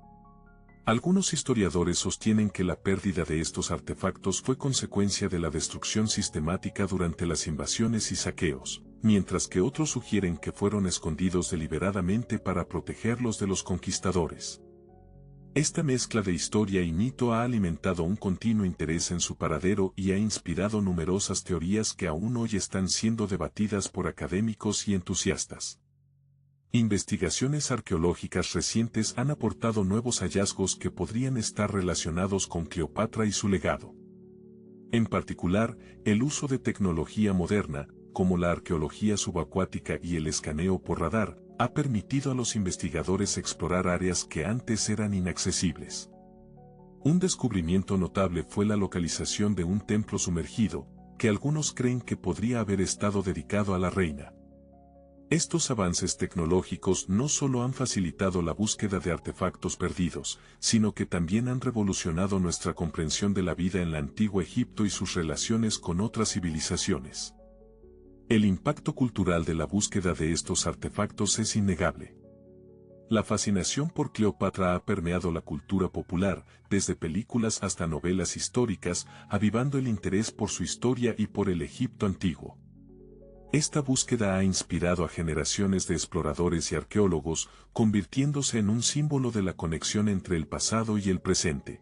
Algunos historiadores sostienen que la pérdida de estos artefactos fue consecuencia de la destrucción sistemática durante las invasiones y saqueos, mientras que otros sugieren que fueron escondidos deliberadamente para protegerlos de los conquistadores. Esta mezcla de historia y mito ha alimentado un continuo interés en su paradero y ha inspirado numerosas teorías que aún hoy están siendo debatidas por académicos y entusiastas. Investigaciones arqueológicas recientes han aportado nuevos hallazgos que podrían estar relacionados con Cleopatra y su legado. En particular, el uso de tecnología moderna, como la arqueología subacuática y el escaneo por radar, ha permitido a los investigadores explorar áreas que antes eran inaccesibles. Un descubrimiento notable fue la localización de un templo sumergido, que algunos creen que podría haber estado dedicado a la reina. Estos avances tecnológicos no solo han facilitado la búsqueda de artefactos perdidos, sino que también han revolucionado nuestra comprensión de la vida en el antiguo Egipto y sus relaciones con otras civilizaciones. El impacto cultural de la búsqueda de estos artefactos es innegable. La fascinación por Cleopatra ha permeado la cultura popular, desde películas hasta novelas históricas, avivando el interés por su historia y por el Egipto antiguo. Esta búsqueda ha inspirado a generaciones de exploradores y arqueólogos, convirtiéndose en un símbolo de la conexión entre el pasado y el presente.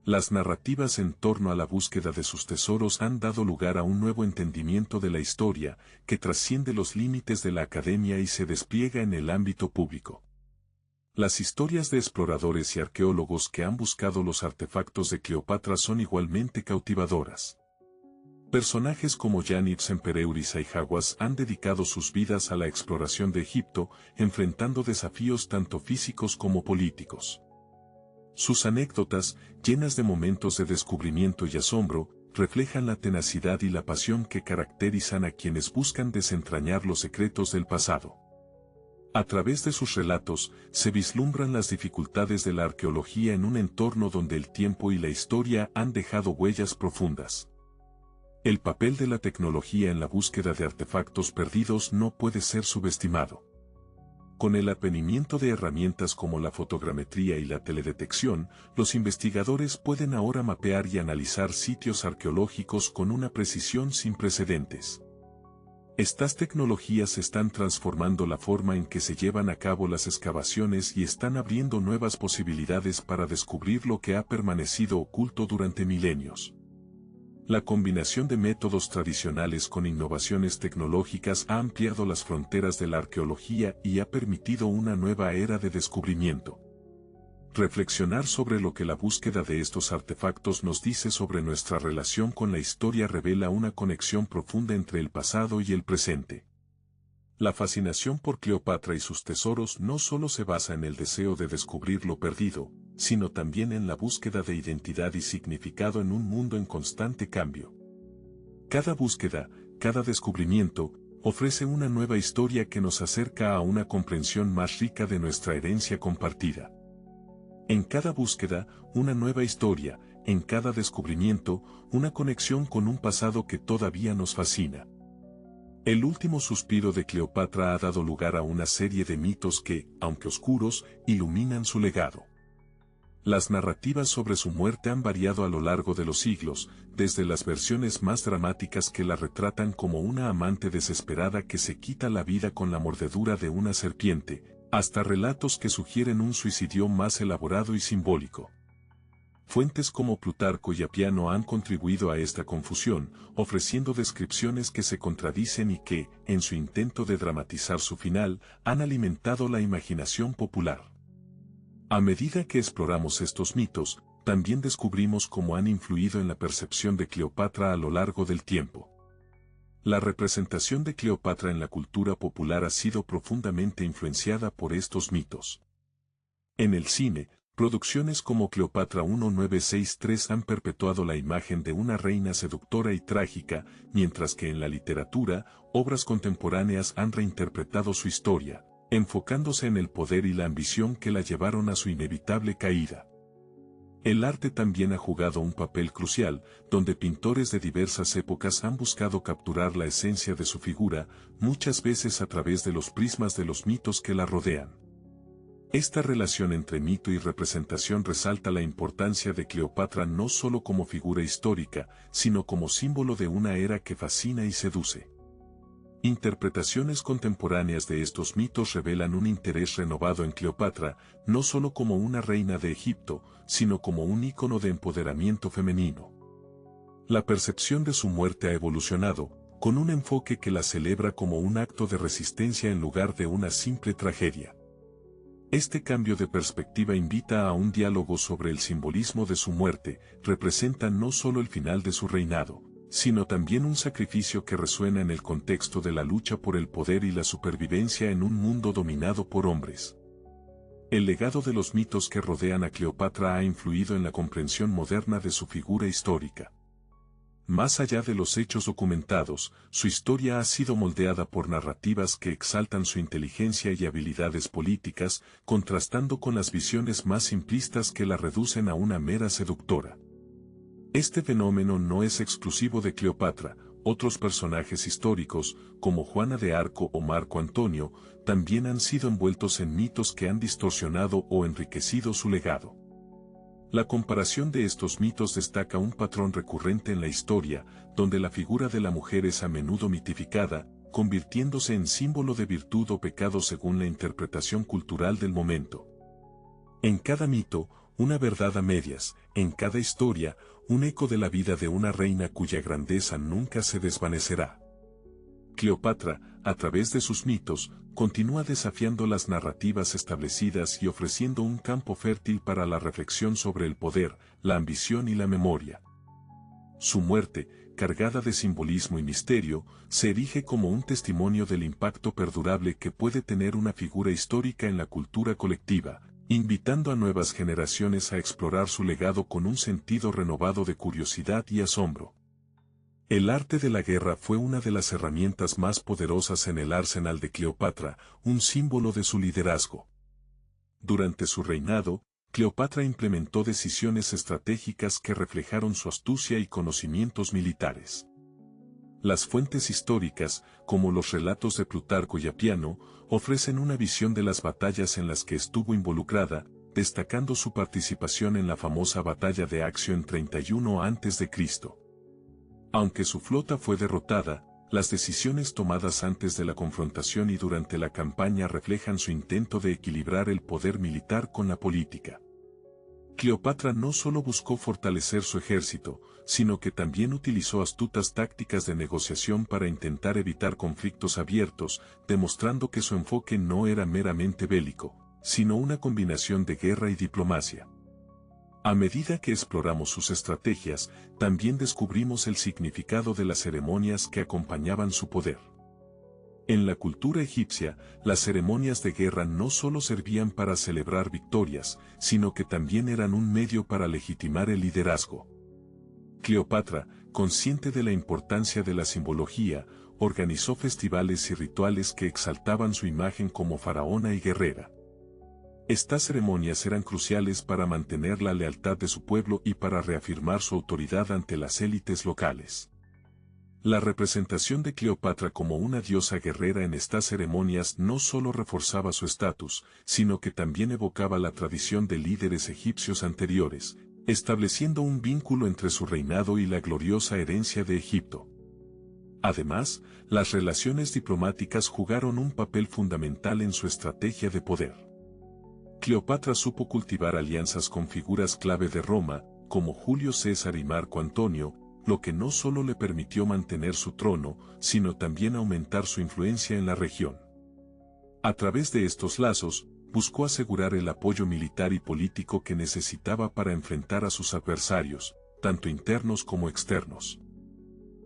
Las narrativas en torno a la búsqueda de sus tesoros han dado lugar a un nuevo entendimiento de la historia, que trasciende los límites de la academia y se despliega en el ámbito público. Las historias de exploradores y arqueólogos que han buscado los artefactos de Cleopatra son igualmente cautivadoras. Personajes como Yaniv Sempereur y Sayhawas han dedicado sus vidas a la exploración de Egipto, enfrentando desafíos tanto físicos como políticos. Sus anécdotas, llenas de momentos de descubrimiento y asombro, reflejan la tenacidad y la pasión que caracterizan a quienes buscan desentrañar los secretos del pasado. A través de sus relatos, se vislumbran las dificultades de la arqueología en un entorno donde el tiempo y la historia han dejado huellas profundas. El papel de la tecnología en la búsqueda de artefactos perdidos no puede ser subestimado. Con el advenimiento de herramientas como la fotogrametría y la teledetección, los investigadores pueden ahora mapear y analizar sitios arqueológicos con una precisión sin precedentes. Estas tecnologías están transformando la forma en que se llevan a cabo las excavaciones y están abriendo nuevas posibilidades para descubrir lo que ha permanecido oculto durante milenios. La combinación de métodos tradicionales con innovaciones tecnológicas ha ampliado las fronteras de la arqueología y ha permitido una nueva era de descubrimiento. Reflexionar sobre lo que la búsqueda de estos artefactos nos dice sobre nuestra relación con la historia revela una conexión profunda entre el pasado y el presente. La fascinación por Cleopatra y sus tesoros no solo se basa en el deseo de descubrir lo perdido, sino también en la búsqueda de identidad y significado en un mundo en constante cambio. Cada búsqueda, cada descubrimiento, ofrece una nueva historia que nos acerca a una comprensión más rica de nuestra herencia compartida. En cada búsqueda, una nueva historia, en cada descubrimiento, una conexión con un pasado que todavía nos fascina. El último suspiro de Cleopatra ha dado lugar a una serie de mitos que, aunque oscuros, iluminan su legado. Las narrativas sobre su muerte han variado a lo largo de los siglos, desde las versiones más dramáticas que la retratan como una amante desesperada que se quita la vida con la mordedura de una serpiente, hasta relatos que sugieren un suicidio más elaborado y simbólico. Fuentes como Plutarco y Apiano han contribuido a esta confusión, ofreciendo descripciones que se contradicen y que, en su intento de dramatizar su final, han alimentado la imaginación popular. A medida que exploramos estos mitos, también descubrimos cómo han influido en la percepción de Cleopatra a lo largo del tiempo. La representación de Cleopatra en la cultura popular ha sido profundamente influenciada por estos mitos. En el cine, producciones como Cleopatra 1963 han perpetuado la imagen de una reina seductora y trágica, mientras que en la literatura, obras contemporáneas han reinterpretado su historia, enfocándose en el poder y la ambición que la llevaron a su inevitable caída. El arte también ha jugado un papel crucial, donde pintores de diversas épocas han buscado capturar la esencia de su figura, muchas veces a través de los prismas de los mitos que la rodean. Esta relación entre mito y representación resalta la importancia de Cleopatra no solo como figura histórica, sino como símbolo de una era que fascina y seduce. Interpretaciones contemporáneas de estos mitos revelan un interés renovado en Cleopatra, no solo como una reina de Egipto, sino como un ícono de empoderamiento femenino. La percepción de su muerte ha evolucionado, con un enfoque que la celebra como un acto de resistencia en lugar de una simple tragedia. Este cambio de perspectiva invita a un diálogo sobre el simbolismo de su muerte, representa no solo el final de su reinado, sino también un sacrificio que resuena en el contexto de la lucha por el poder y la supervivencia en un mundo dominado por hombres. El legado de los mitos que rodean a Cleopatra ha influido en la comprensión moderna de su figura histórica. Más allá de los hechos documentados, su historia ha sido moldeada por narrativas que exaltan su inteligencia y habilidades políticas, contrastando con las visiones más simplistas que la reducen a una mera seductora. Este fenómeno no es exclusivo de Cleopatra, otros personajes históricos, como Juana de Arco o Marco Antonio, también han sido envueltos en mitos que han distorsionado o enriquecido su legado. La comparación de estos mitos destaca un patrón recurrente en la historia, donde la figura de la mujer es a menudo mitificada, convirtiéndose en símbolo de virtud o pecado según la interpretación cultural del momento. En cada mito, una verdad a medias, en cada historia, un eco de la vida de una reina cuya grandeza nunca se desvanecerá. Cleopatra, a través de sus mitos, continúa desafiando las narrativas establecidas y ofreciendo un campo fértil para la reflexión sobre el poder, la ambición y la memoria. Su muerte, cargada de simbolismo y misterio, se erige como un testimonio del impacto perdurable que puede tener una figura histórica en la cultura colectiva, invitando a nuevas generaciones a explorar su legado con un sentido renovado de curiosidad y asombro. El arte de la guerra fue una de las herramientas más poderosas en el arsenal de Cleopatra, un símbolo de su liderazgo. Durante su reinado, Cleopatra implementó decisiones estratégicas que reflejaron su astucia y conocimientos militares. Las fuentes históricas, como los relatos de Plutarco y Apiano, ofrecen una visión de las batallas en las que estuvo involucrada, destacando su participación en la famosa batalla de Accio en 31 a.C. Aunque su flota fue derrotada, las decisiones tomadas antes de la confrontación y durante la campaña reflejan su intento de equilibrar el poder militar con la política. Cleopatra no solo buscó fortalecer su ejército, sino que también utilizó astutas tácticas de negociación para intentar evitar conflictos abiertos, demostrando que su enfoque no era meramente bélico, sino una combinación de guerra y diplomacia. A medida que exploramos sus estrategias, también descubrimos el significado de las ceremonias que acompañaban su poder. En la cultura egipcia, las ceremonias de guerra no solo servían para celebrar victorias, sino que también eran un medio para legitimar el liderazgo. Cleopatra, consciente de la importancia de la simbología, organizó festivales y rituales que exaltaban su imagen como faraona y guerrera. Estas ceremonias eran cruciales para mantener la lealtad de su pueblo y para reafirmar su autoridad ante las élites locales. La representación de Cleopatra como una diosa guerrera en estas ceremonias no solo reforzaba su estatus, sino que también evocaba la tradición de líderes egipcios anteriores, estableciendo un vínculo entre su reinado y la gloriosa herencia de Egipto. Además, las relaciones diplomáticas jugaron un papel fundamental en su estrategia de poder. Cleopatra supo cultivar alianzas con figuras clave de Roma, como Julio César y Marco Antonio, lo que no solo le permitió mantener su trono, sino también aumentar su influencia en la región. A través de estos lazos, buscó asegurar el apoyo militar y político que necesitaba para enfrentar a sus adversarios, tanto internos como externos.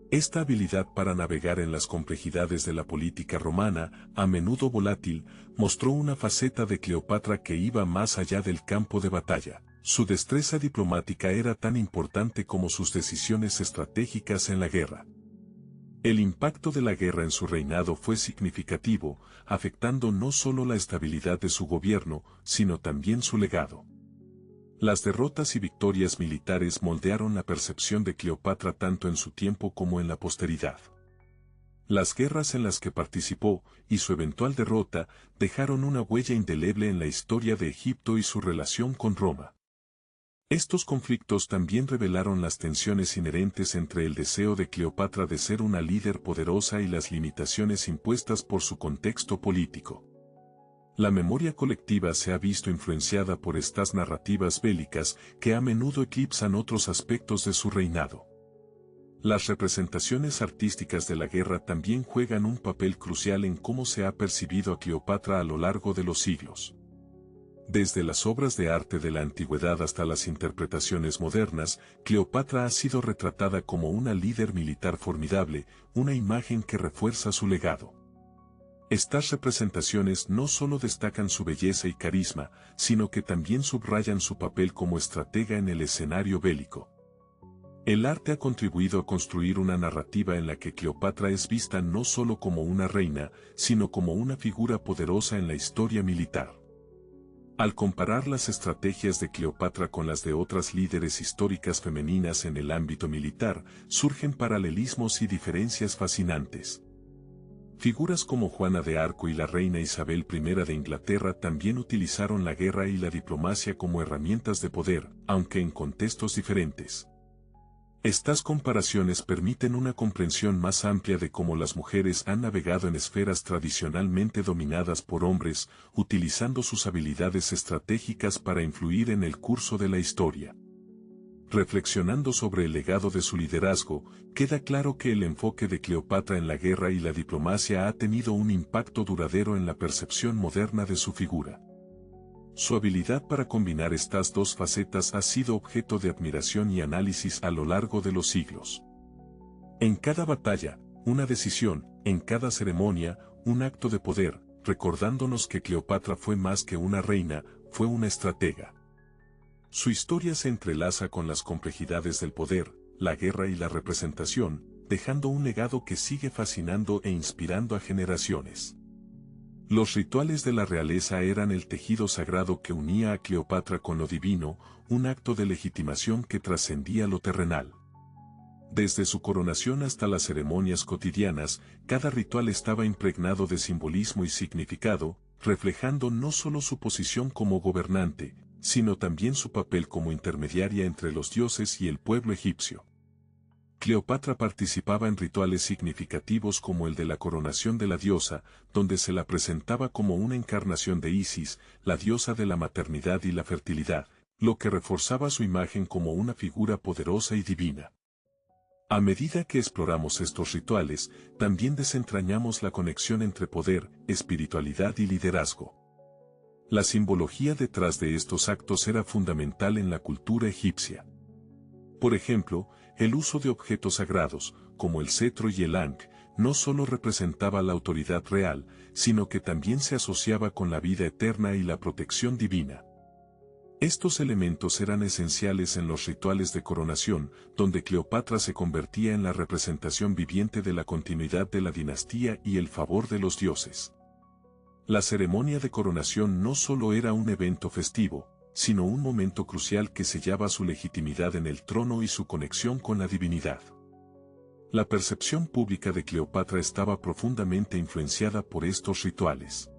Esta habilidad para navegar en las complejidades de la política romana, a menudo volátil, mostró una faceta de Cleopatra que iba más allá del campo de batalla. Su destreza diplomática era tan importante como sus decisiones estratégicas en la guerra. El impacto de la guerra en su reinado fue significativo, afectando no solo la estabilidad de su gobierno, sino también su legado. Las derrotas y victorias militares moldearon la percepción de Cleopatra tanto en su tiempo como en la posteridad. Las guerras en las que participó, y su eventual derrota, dejaron una huella indeleble en la historia de Egipto y su relación con Roma. Estos conflictos también revelaron las tensiones inherentes entre el deseo de Cleopatra de ser una líder poderosa y las limitaciones impuestas por su contexto político. La memoria colectiva se ha visto influenciada por estas narrativas bélicas que a menudo eclipsan otros aspectos de su reinado. Las representaciones artísticas de la guerra también juegan un papel crucial en cómo se ha percibido a Cleopatra a lo largo de los siglos. Desde las obras de arte de la antigüedad hasta las interpretaciones modernas, Cleopatra ha sido retratada como una líder militar formidable, una imagen que refuerza su legado. Estas representaciones no solo destacan su belleza y carisma, sino que también subrayan su papel como estratega en el escenario bélico. El arte ha contribuido a construir una narrativa en la que Cleopatra es vista no solo como una reina, sino como una figura poderosa en la historia militar. Al comparar las estrategias de Cleopatra con las de otras líderes históricas femeninas en el ámbito militar, surgen paralelismos y diferencias fascinantes. Figuras como Juana de Arco y la reina Isabel I de Inglaterra también utilizaron la guerra y la diplomacia como herramientas de poder, aunque en contextos diferentes. Estas comparaciones permiten una comprensión más amplia de cómo las mujeres han navegado en esferas tradicionalmente dominadas por hombres, utilizando sus habilidades estratégicas para influir en el curso de la historia. Reflexionando sobre el legado de su liderazgo, queda claro que el enfoque de Cleopatra en la guerra y la diplomacia ha tenido un impacto duradero en la percepción moderna de su figura. Su habilidad para combinar estas dos facetas ha sido objeto de admiración y análisis a lo largo de los siglos. En cada batalla, una decisión, en cada ceremonia, un acto de poder, recordándonos que Cleopatra fue más que una reina, fue una estratega. Su historia se entrelaza con las complejidades del poder, la guerra y la representación, dejando un legado que sigue fascinando e inspirando a generaciones. Los rituales de la realeza eran el tejido sagrado que unía a Cleopatra con lo divino, un acto de legitimación que trascendía lo terrenal. Desde su coronación hasta las ceremonias cotidianas, cada ritual estaba impregnado de simbolismo y significado, reflejando no solo su posición como gobernante, sino también su papel como intermediaria entre los dioses y el pueblo egipcio. Cleopatra participaba en rituales significativos como el de la coronación de la diosa, donde se la presentaba como una encarnación de Isis, la diosa de la maternidad y la fertilidad, lo que reforzaba su imagen como una figura poderosa y divina. A medida que exploramos estos rituales, también desentrañamos la conexión entre poder, espiritualidad y liderazgo. La simbología detrás de estos actos era fundamental en la cultura egipcia. Por ejemplo, el uso de objetos sagrados, como el cetro y el ankh, no solo representaba la autoridad real, sino que también se asociaba con la vida eterna y la protección divina. Estos elementos eran esenciales en los rituales de coronación, donde Cleopatra se convertía en la representación viviente de la continuidad de la dinastía y el favor de los dioses. La ceremonia de coronación no solo era un evento festivo, sino un momento crucial que sellaba su legitimidad en el trono y su conexión con la divinidad. La percepción pública de Cleopatra estaba profundamente influenciada por estos rituales.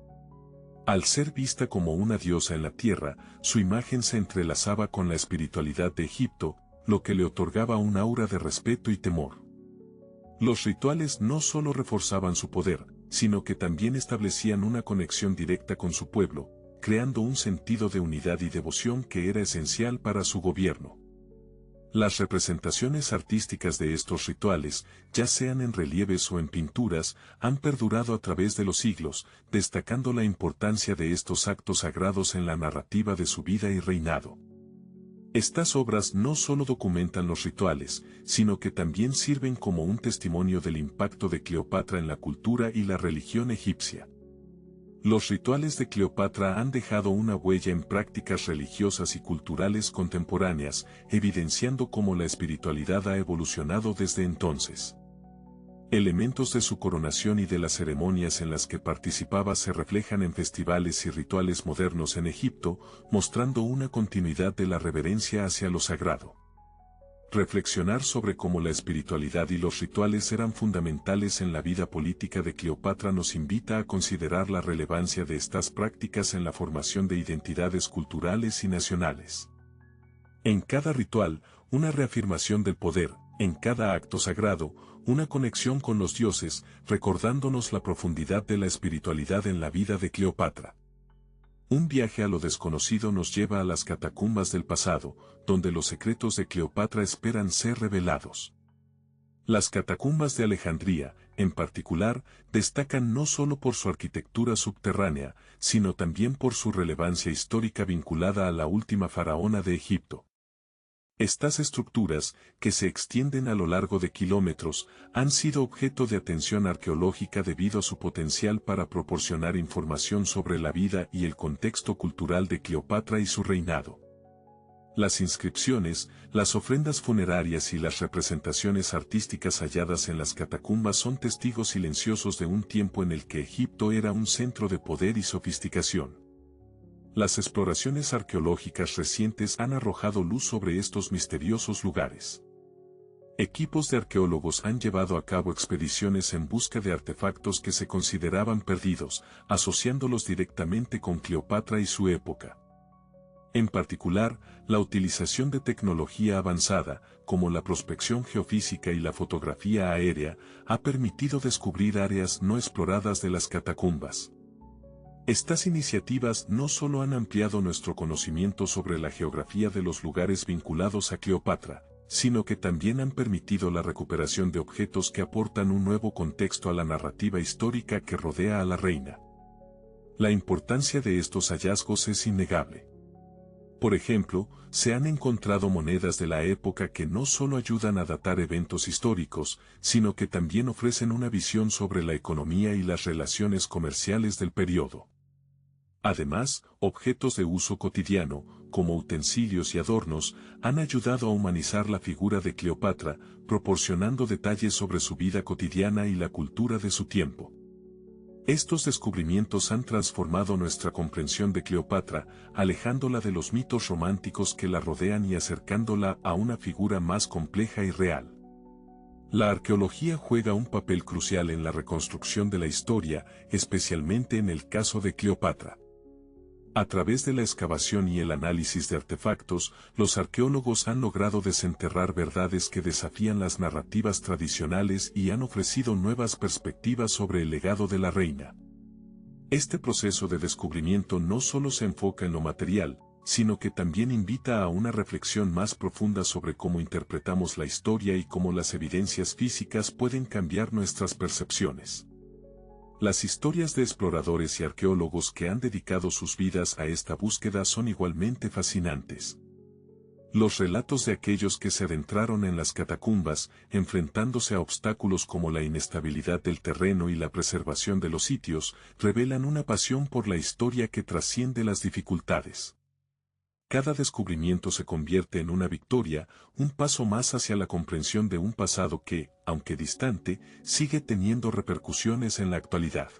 Al ser vista como una diosa en la tierra, su imagen se entrelazaba con la espiritualidad de Egipto, lo que le otorgaba un aura de respeto y temor. Los rituales no solo reforzaban su poder, sino que también establecían una conexión directa con su pueblo, creando un sentido de unidad y devoción que era esencial para su gobierno. Las representaciones artísticas de estos rituales, ya sean en relieves o en pinturas, han perdurado a través de los siglos, destacando la importancia de estos actos sagrados en la narrativa de su vida y reinado. Estas obras no solo documentan los rituales, sino que también sirven como un testimonio del impacto de Cleopatra en la cultura y la religión egipcia. Los rituales de Cleopatra han dejado una huella en prácticas religiosas y culturales contemporáneas, evidenciando cómo la espiritualidad ha evolucionado desde entonces. Elementos de su coronación y de las ceremonias en las que participaba se reflejan en festivales y rituales modernos en Egipto, mostrando una continuidad de la reverencia hacia lo sagrado. Reflexionar sobre cómo la espiritualidad y los rituales eran fundamentales en la vida política de Cleopatra nos invita a considerar la relevancia de estas prácticas en la formación de identidades culturales y nacionales. En cada ritual, una reafirmación del poder, en cada acto sagrado, una conexión con los dioses, recordándonos la profundidad de la espiritualidad en la vida de Cleopatra. Un viaje a lo desconocido nos lleva a las catacumbas del pasado, donde los secretos de Cleopatra esperan ser revelados. Las catacumbas de Alejandría, en particular, destacan no solo por su arquitectura subterránea, sino también por su relevancia histórica vinculada a la última faraona de Egipto. Estas estructuras, que se extienden a lo largo de kilómetros, han sido objeto de atención arqueológica debido a su potencial para proporcionar información sobre la vida y el contexto cultural de Cleopatra y su reinado. Las inscripciones, las ofrendas funerarias y las representaciones artísticas halladas en las catacumbas son testigos silenciosos de un tiempo en el que Egipto era un centro de poder y sofisticación. Las exploraciones arqueológicas recientes han arrojado luz sobre estos misteriosos lugares. Equipos de arqueólogos han llevado a cabo expediciones en busca de artefactos que se consideraban perdidos, asociándolos directamente con Cleopatra y su época. En particular, la utilización de tecnología avanzada, como la prospección geofísica y la fotografía aérea, ha permitido descubrir áreas no exploradas de las catacumbas. Estas iniciativas no solo han ampliado nuestro conocimiento sobre la geografía de los lugares vinculados a Cleopatra, sino que también han permitido la recuperación de objetos que aportan un nuevo contexto a la narrativa histórica que rodea a la reina. La importancia de estos hallazgos es innegable. Por ejemplo, se han encontrado monedas de la época que no solo ayudan a datar eventos históricos, sino que también ofrecen una visión sobre la economía y las relaciones comerciales del periodo. Además, objetos de uso cotidiano, como utensilios y adornos, han ayudado a humanizar la figura de Cleopatra, proporcionando detalles sobre su vida cotidiana y la cultura de su tiempo. Estos descubrimientos han transformado nuestra comprensión de Cleopatra, alejándola de los mitos románticos que la rodean y acercándola a una figura más compleja y real. La arqueología juega un papel crucial en la reconstrucción de la historia, especialmente en el caso de Cleopatra. A través de la excavación y el análisis de artefactos, los arqueólogos han logrado desenterrar verdades que desafían las narrativas tradicionales y han ofrecido nuevas perspectivas sobre el legado de la reina. Este proceso de descubrimiento no solo se enfoca en lo material, sino que también invita a una reflexión más profunda sobre cómo interpretamos la historia y cómo las evidencias físicas pueden cambiar nuestras percepciones. Las historias de exploradores y arqueólogos que han dedicado sus vidas a esta búsqueda son igualmente fascinantes. Los relatos de aquellos que se adentraron en las catacumbas, enfrentándose a obstáculos como la inestabilidad del terreno y la preservación de los sitios, revelan una pasión por la historia que trasciende las dificultades. Cada descubrimiento se convierte en una victoria, un paso más hacia la comprensión de un pasado que, aunque distante, sigue teniendo repercusiones en la actualidad.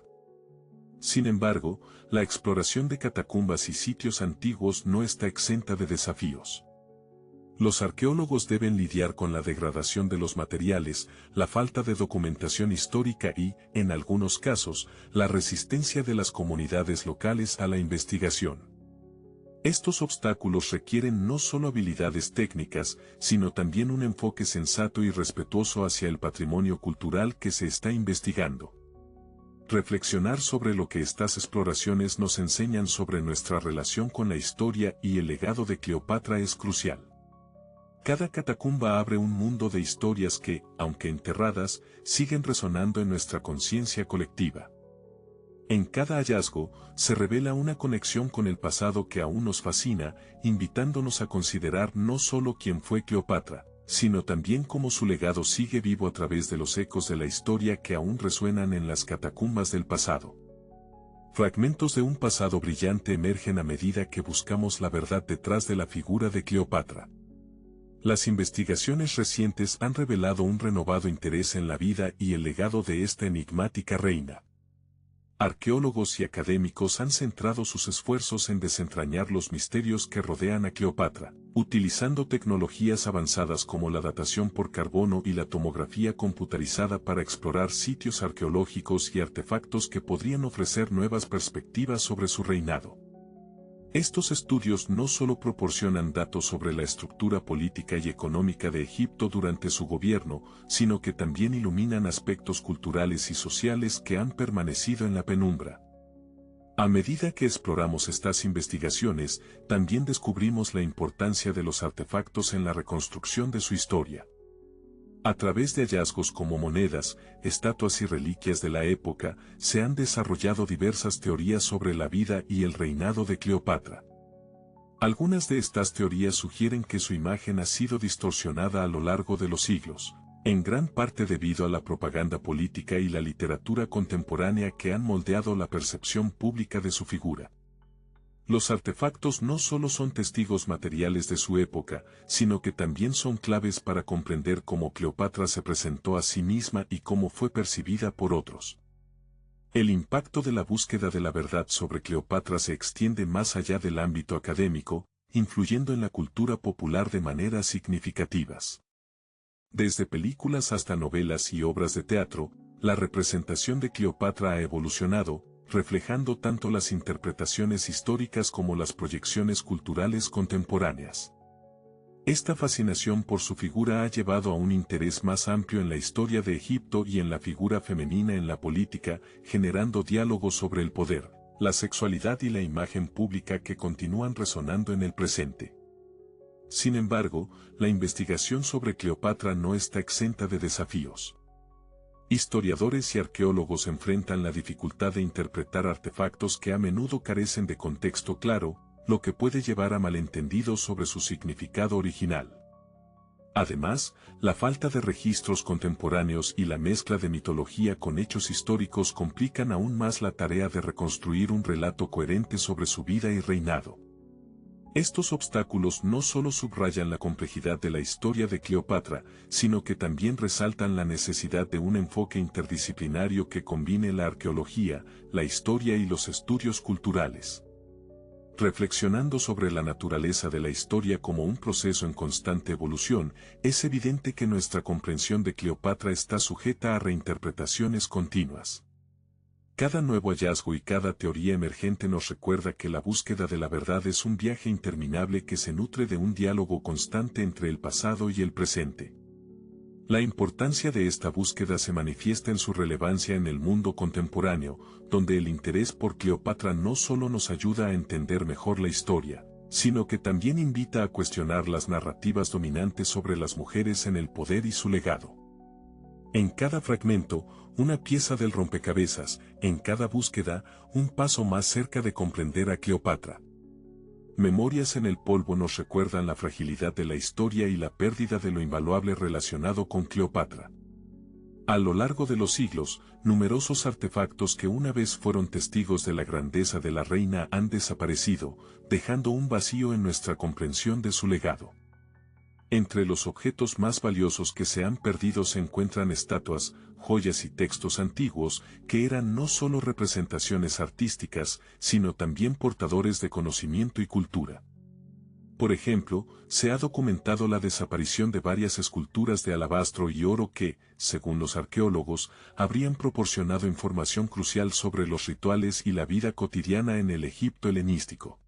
Sin embargo, la exploración de catacumbas y sitios antiguos no está exenta de desafíos. Los arqueólogos deben lidiar con la degradación de los materiales, la falta de documentación histórica y, en algunos casos, la resistencia de las comunidades locales a la investigación. Estos obstáculos requieren no solo habilidades técnicas, sino también un enfoque sensato y respetuoso hacia el patrimonio cultural que se está investigando. Reflexionar sobre lo que estas exploraciones nos enseñan sobre nuestra relación con la historia y el legado de Cleopatra es crucial. Cada catacumba abre un mundo de historias que, aunque enterradas, siguen resonando en nuestra conciencia colectiva. En cada hallazgo, se revela una conexión con el pasado que aún nos fascina, invitándonos a considerar no solo quién fue Cleopatra, sino también cómo su legado sigue vivo a través de los ecos de la historia que aún resuenan en las catacumbas del pasado. Fragmentos de un pasado brillante emergen a medida que buscamos la verdad detrás de la figura de Cleopatra. Las investigaciones recientes han revelado un renovado interés en la vida y el legado de esta enigmática reina. Arqueólogos y académicos han centrado sus esfuerzos en desentrañar los misterios que rodean a Cleopatra, utilizando tecnologías avanzadas como la datación por carbono y la tomografía computarizada para explorar sitios arqueológicos y artefactos que podrían ofrecer nuevas perspectivas sobre su reinado. Estos estudios no solo proporcionan datos sobre la estructura política y económica de Egipto durante su gobierno, sino que también iluminan aspectos culturales y sociales que han permanecido en la penumbra. A medida que exploramos estas investigaciones, también descubrimos la importancia de los artefactos en la reconstrucción de su historia. A través de hallazgos como monedas, estatuas y reliquias de la época, se han desarrollado diversas teorías sobre la vida y el reinado de Cleopatra. Algunas de estas teorías sugieren que su imagen ha sido distorsionada a lo largo de los siglos, en gran parte debido a la propaganda política y la literatura contemporánea que han moldeado la percepción pública de su figura. Los artefactos no solo son testigos materiales de su época, sino que también son claves para comprender cómo Cleopatra se presentó a sí misma y cómo fue percibida por otros. El impacto de la búsqueda de la verdad sobre Cleopatra se extiende más allá del ámbito académico, influyendo en la cultura popular de maneras significativas. Desde películas hasta novelas y obras de teatro, la representación de Cleopatra ha evolucionado, reflejando tanto las interpretaciones históricas como las proyecciones culturales contemporáneas. Esta fascinación por su figura ha llevado a un interés más amplio en la historia de Egipto y en la figura femenina en la política, generando diálogos sobre el poder, la sexualidad y la imagen pública que continúan resonando en el presente. Sin embargo, la investigación sobre Cleopatra no está exenta de desafíos. Historiadores y arqueólogos enfrentan la dificultad de interpretar artefactos que a menudo carecen de contexto claro, lo que puede llevar a malentendidos sobre su significado original. Además, la falta de registros contemporáneos y la mezcla de mitología con hechos históricos complican aún más la tarea de reconstruir un relato coherente sobre su vida y reinado. Estos obstáculos no solo subrayan la complejidad de la historia de Cleopatra, sino que también resaltan la necesidad de un enfoque interdisciplinario que combine la arqueología, la historia y los estudios culturales. Reflexionando sobre la naturaleza de la historia como un proceso en constante evolución, es evidente que nuestra comprensión de Cleopatra está sujeta a reinterpretaciones continuas. Cada nuevo hallazgo y cada teoría emergente nos recuerda que la búsqueda de la verdad es un viaje interminable que se nutre de un diálogo constante entre el pasado y el presente. La importancia de esta búsqueda se manifiesta en su relevancia en el mundo contemporáneo, donde el interés por Cleopatra no solo nos ayuda a entender mejor la historia, sino que también invita a cuestionar las narrativas dominantes sobre las mujeres en el poder y su legado. En cada fragmento, una pieza del rompecabezas, en cada búsqueda, un paso más cerca de comprender a Cleopatra. Memorias en el polvo nos recuerdan la fragilidad de la historia y la pérdida de lo invaluable relacionado con Cleopatra. A lo largo de los siglos, numerosos artefactos que una vez fueron testigos de la grandeza de la reina han desaparecido, dejando un vacío en nuestra comprensión de su legado. Entre los objetos más valiosos que se han perdido se encuentran estatuas, joyas y textos antiguos, que eran no solo representaciones artísticas, sino también portadores de conocimiento y cultura. Por ejemplo, se ha documentado la desaparición de varias esculturas de alabastro y oro que, según los arqueólogos, habrían proporcionado información crucial sobre los rituales y la vida cotidiana en el Egipto helenístico.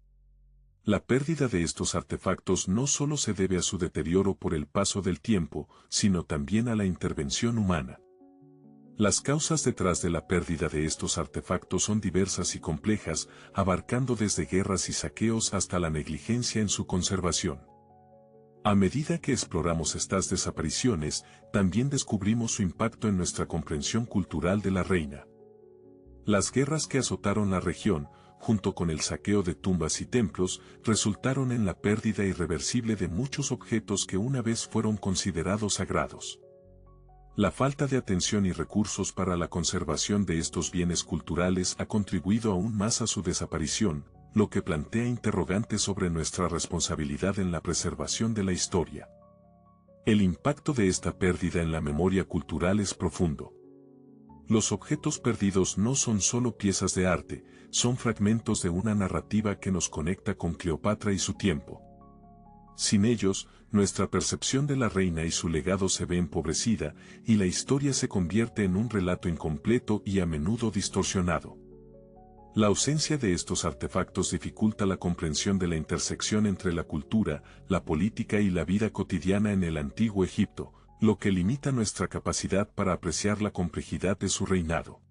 La pérdida de estos artefactos no solo se debe a su deterioro por el paso del tiempo, sino también a la intervención humana. Las causas detrás de la pérdida de estos artefactos son diversas y complejas, abarcando desde guerras y saqueos hasta la negligencia en su conservación. A medida que exploramos estas desapariciones, también descubrimos su impacto en nuestra comprensión cultural de la reina. Las guerras que azotaron la región, junto con el saqueo de tumbas y templos, resultaron en la pérdida irreversible de muchos objetos que una vez fueron considerados sagrados. La falta de atención y recursos para la conservación de estos bienes culturales ha contribuido aún más a su desaparición, lo que plantea interrogantes sobre nuestra responsabilidad en la preservación de la historia. El impacto de esta pérdida en la memoria cultural es profundo. Los objetos perdidos no son solo piezas de arte, son fragmentos de una narrativa que nos conecta con Cleopatra y su tiempo. Sin ellos, nuestra percepción de la reina y su legado se ve empobrecida, y la historia se convierte en un relato incompleto y a menudo distorsionado. La ausencia de estos artefactos dificulta la comprensión de la intersección entre la cultura, la política y la vida cotidiana en el antiguo Egipto, lo que limita nuestra capacidad para apreciar la complejidad de su reinado.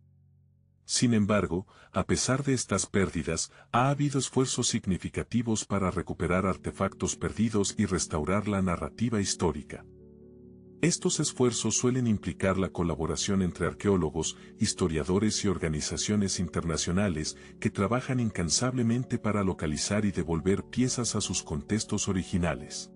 Sin embargo, a pesar de estas pérdidas, ha habido esfuerzos significativos para recuperar artefactos perdidos y restaurar la narrativa histórica. Estos esfuerzos suelen implicar la colaboración entre arqueólogos, historiadores y organizaciones internacionales que trabajan incansablemente para localizar y devolver piezas a sus contextos originales.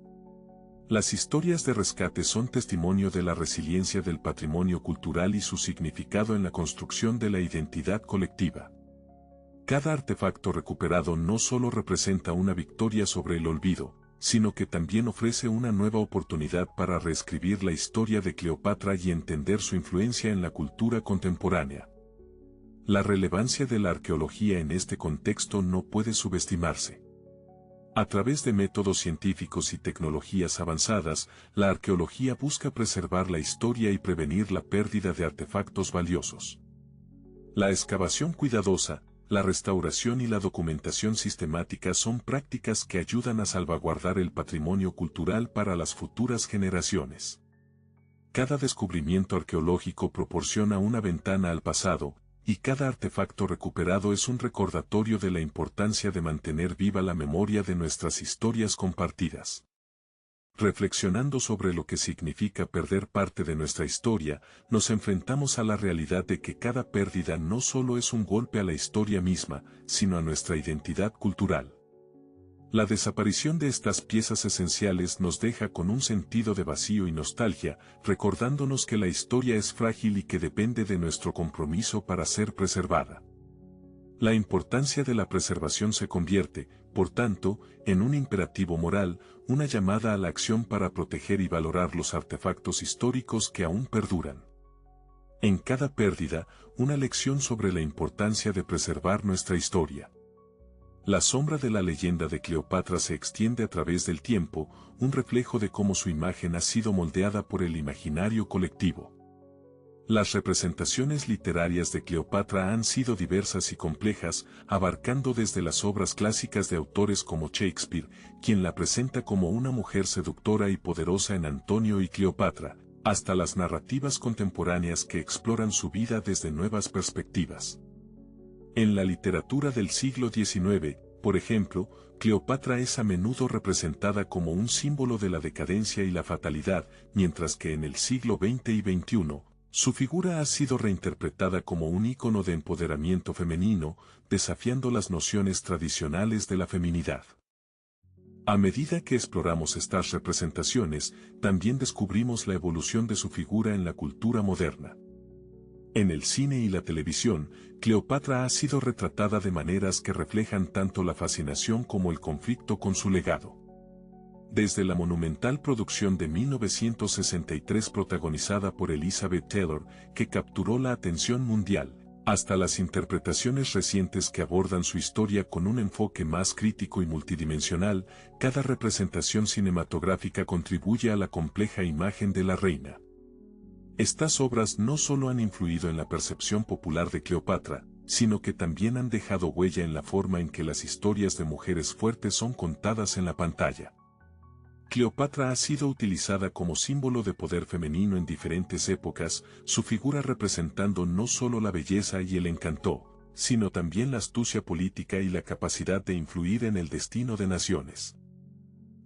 Las historias de rescate son testimonio de la resiliencia del patrimonio cultural y su significado en la construcción de la identidad colectiva. Cada artefacto recuperado no solo representa una victoria sobre el olvido, sino que también ofrece una nueva oportunidad para reescribir la historia de Cleopatra y entender su influencia en la cultura contemporánea. La relevancia de la arqueología en este contexto no puede subestimarse. A través de métodos científicos y tecnologías avanzadas, la arqueología busca preservar la historia y prevenir la pérdida de artefactos valiosos. La excavación cuidadosa, la restauración y la documentación sistemática son prácticas que ayudan a salvaguardar el patrimonio cultural para las futuras generaciones. Cada descubrimiento arqueológico proporciona una ventana al pasado, y cada artefacto recuperado es un recordatorio de la importancia de mantener viva la memoria de nuestras historias compartidas. Reflexionando sobre lo que significa perder parte de nuestra historia, nos enfrentamos a la realidad de que cada pérdida no solo es un golpe a la historia misma, sino a nuestra identidad cultural. La desaparición de estas piezas esenciales nos deja con un sentido de vacío y nostalgia, recordándonos que la historia es frágil y que depende de nuestro compromiso para ser preservada. La importancia de la preservación se convierte, por tanto, en un imperativo moral, una llamada a la acción para proteger y valorar los artefactos históricos que aún perduran. En cada pérdida, una lección sobre la importancia de preservar nuestra historia. La sombra de la leyenda de Cleopatra se extiende a través del tiempo, un reflejo de cómo su imagen ha sido moldeada por el imaginario colectivo. Las representaciones literarias de Cleopatra han sido diversas y complejas, abarcando desde las obras clásicas de autores como Shakespeare, quien la presenta como una mujer seductora y poderosa en Antonio y Cleopatra, hasta las narrativas contemporáneas que exploran su vida desde nuevas perspectivas. En la literatura del siglo XIX, por ejemplo, Cleopatra es a menudo representada como un símbolo de la decadencia y la fatalidad, mientras que en el siglo XX y XXI, su figura ha sido reinterpretada como un ícono de empoderamiento femenino, desafiando las nociones tradicionales de la feminidad. A medida que exploramos estas representaciones, también descubrimos la evolución de su figura en la cultura moderna. En el cine y la televisión, Cleopatra ha sido retratada de maneras que reflejan tanto la fascinación como el conflicto con su legado. Desde la monumental producción de 1963 protagonizada por Elizabeth Taylor, que capturó la atención mundial, hasta las interpretaciones recientes que abordan su historia con un enfoque más crítico y multidimensional, cada representación cinematográfica contribuye a la compleja imagen de la reina. Estas obras no solo han influido en la percepción popular de Cleopatra, sino que también han dejado huella en la forma en que las historias de mujeres fuertes son contadas en la pantalla. Cleopatra ha sido utilizada como símbolo de poder femenino en diferentes épocas, su figura representando no solo la belleza y el encanto, sino también la astucia política y la capacidad de influir en el destino de naciones.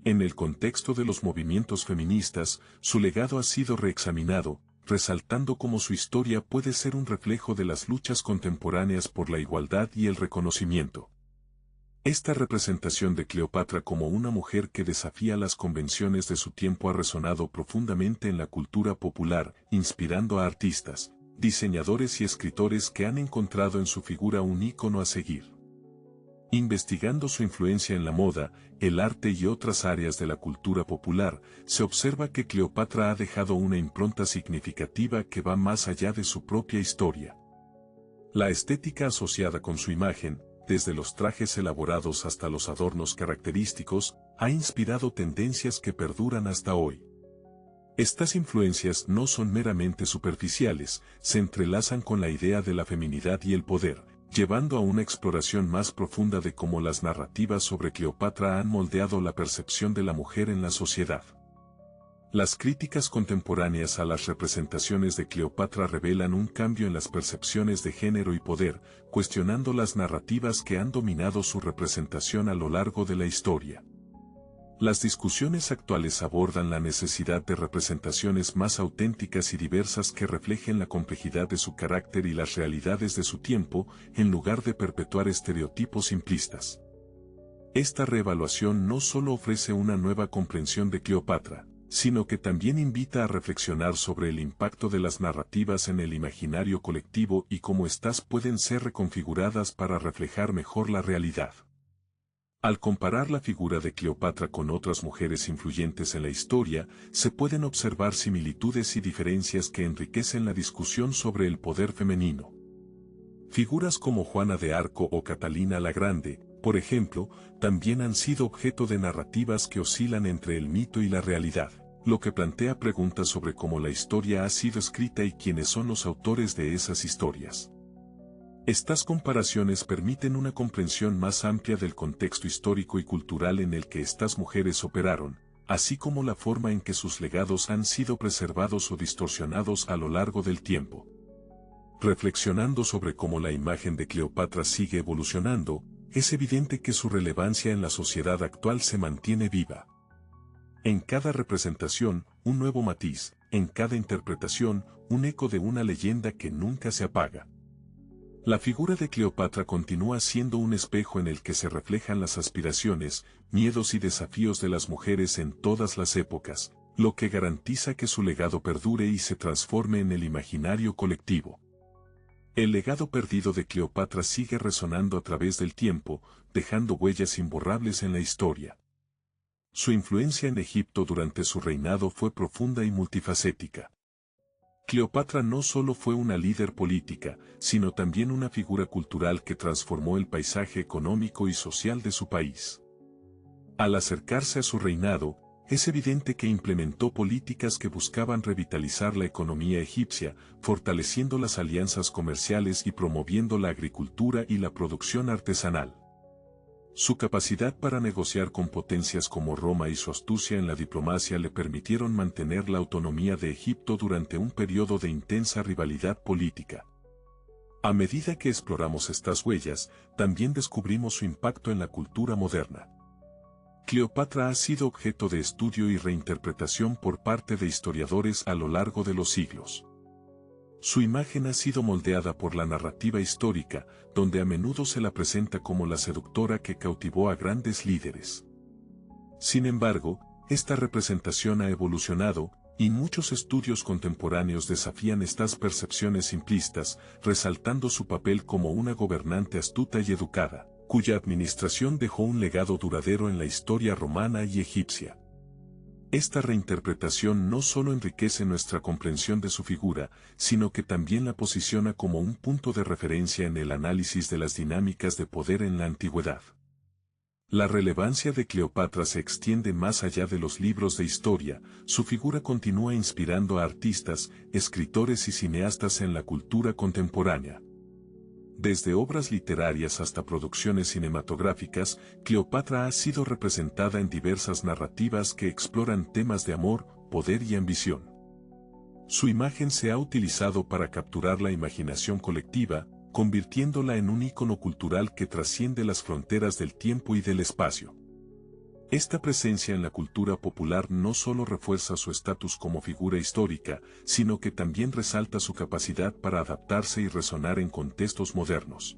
En el contexto de los movimientos feministas, su legado ha sido reexaminado, resaltando cómo su historia puede ser un reflejo de las luchas contemporáneas por la igualdad y el reconocimiento. Esta representación de Cleopatra como una mujer que desafía las convenciones de su tiempo ha resonado profundamente en la cultura popular, inspirando a artistas, diseñadores y escritores que han encontrado en su figura un ícono a seguir. Investigando su influencia en la moda, el arte y otras áreas de la cultura popular, se observa que Cleopatra ha dejado una impronta significativa que va más allá de su propia historia. La estética asociada con su imagen, desde los trajes elaborados hasta los adornos característicos, ha inspirado tendencias que perduran hasta hoy. Estas influencias no son meramente superficiales, se entrelazan con la idea de la feminidad y el poder, llevando a una exploración más profunda de cómo las narrativas sobre Cleopatra han moldeado la percepción de la mujer en la sociedad. Las críticas contemporáneas a las representaciones de Cleopatra revelan un cambio en las percepciones de género y poder, cuestionando las narrativas que han dominado su representación a lo largo de la historia. Las discusiones actuales abordan la necesidad de representaciones más auténticas y diversas que reflejen la complejidad de su carácter y las realidades de su tiempo, en lugar de perpetuar estereotipos simplistas. Esta reevaluación no solo ofrece una nueva comprensión de Cleopatra, sino que también invita a reflexionar sobre el impacto de las narrativas en el imaginario colectivo y cómo éstas pueden ser reconfiguradas para reflejar mejor la realidad. Al comparar la figura de Cleopatra con otras mujeres influyentes en la historia, se pueden observar similitudes y diferencias que enriquecen la discusión sobre el poder femenino. Figuras como Juana de Arco o Catalina la Grande, por ejemplo, también han sido objeto de narrativas que oscilan entre el mito y la realidad, lo que plantea preguntas sobre cómo la historia ha sido escrita y quiénes son los autores de esas historias. Estas comparaciones permiten una comprensión más amplia del contexto histórico y cultural en el que estas mujeres operaron, así como la forma en que sus legados han sido preservados o distorsionados a lo largo del tiempo. Reflexionando sobre cómo la imagen de Cleopatra sigue evolucionando, es evidente que su relevancia en la sociedad actual se mantiene viva. En cada representación, un nuevo matiz, en cada interpretación, un eco de una leyenda que nunca se apaga. La figura de Cleopatra continúa siendo un espejo en el que se reflejan las aspiraciones, miedos y desafíos de las mujeres en todas las épocas, lo que garantiza que su legado perdure y se transforme en el imaginario colectivo. El legado perdido de Cleopatra sigue resonando a través del tiempo, dejando huellas imborrables en la historia. Su influencia en Egipto durante su reinado fue profunda y multifacética. Cleopatra no solo fue una líder política, sino también una figura cultural que transformó el paisaje económico y social de su país. Al acercarse a su reinado, es evidente que implementó políticas que buscaban revitalizar la economía egipcia, fortaleciendo las alianzas comerciales y promoviendo la agricultura y la producción artesanal. Su capacidad para negociar con potencias como Roma y su astucia en la diplomacia le permitieron mantener la autonomía de Egipto durante un periodo de intensa rivalidad política. A medida que exploramos estas huellas, también descubrimos su impacto en la cultura moderna. Cleopatra ha sido objeto de estudio y reinterpretación por parte de historiadores a lo largo de los siglos. Su imagen ha sido moldeada por la narrativa histórica, donde a menudo se la presenta como la seductora que cautivó a grandes líderes. Sin embargo, esta representación ha evolucionado, y muchos estudios contemporáneos desafían estas percepciones simplistas, resaltando su papel como una gobernante astuta y educada, cuya administración dejó un legado duradero en la historia romana y egipcia. Esta reinterpretación no solo enriquece nuestra comprensión de su figura, sino que también la posiciona como un punto de referencia en el análisis de las dinámicas de poder en la antigüedad. La relevancia de Cleopatra se extiende más allá de los libros de historia, su figura continúa inspirando a artistas, escritores y cineastas en la cultura contemporánea. Desde obras literarias hasta producciones cinematográficas, Cleopatra ha sido representada en diversas narrativas que exploran temas de amor, poder y ambición. Su imagen se ha utilizado para capturar la imaginación colectiva, convirtiéndola en un ícono cultural que trasciende las fronteras del tiempo y del espacio. Esta presencia en la cultura popular no solo refuerza su estatus como figura histórica, sino que también resalta su capacidad para adaptarse y resonar en contextos modernos.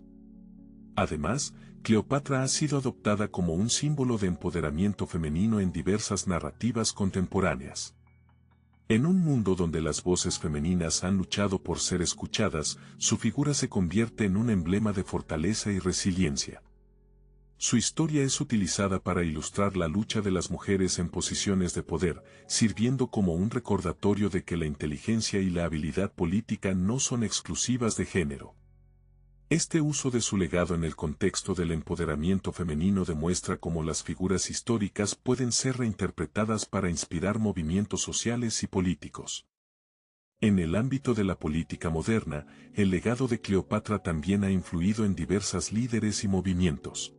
Además, Cleopatra ha sido adoptada como un símbolo de empoderamiento femenino en diversas narrativas contemporáneas. En un mundo donde las voces femeninas han luchado por ser escuchadas, su figura se convierte en un emblema de fortaleza y resiliencia. Su historia es utilizada para ilustrar la lucha de las mujeres en posiciones de poder, sirviendo como un recordatorio de que la inteligencia y la habilidad política no son exclusivas de género. Este uso de su legado en el contexto del empoderamiento femenino demuestra cómo las figuras históricas pueden ser reinterpretadas para inspirar movimientos sociales y políticos. En el ámbito de la política moderna, el legado de Cleopatra también ha influido en diversos líderes y movimientos.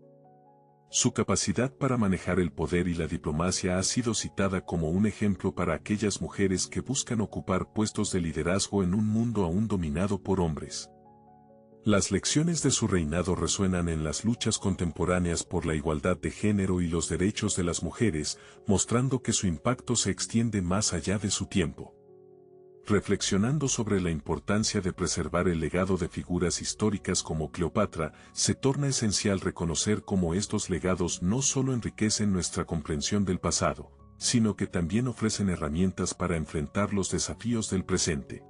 Su capacidad para manejar el poder y la diplomacia ha sido citada como un ejemplo para aquellas mujeres que buscan ocupar puestos de liderazgo en un mundo aún dominado por hombres. Las lecciones de su reinado resuenan en las luchas contemporáneas por la igualdad de género y los derechos de las mujeres, mostrando que su impacto se extiende más allá de su tiempo. Reflexionando sobre la importancia de preservar el legado de figuras históricas como Cleopatra, se torna esencial reconocer cómo estos legados no solo enriquecen nuestra comprensión del pasado, sino que también ofrecen herramientas para enfrentar los desafíos del presente.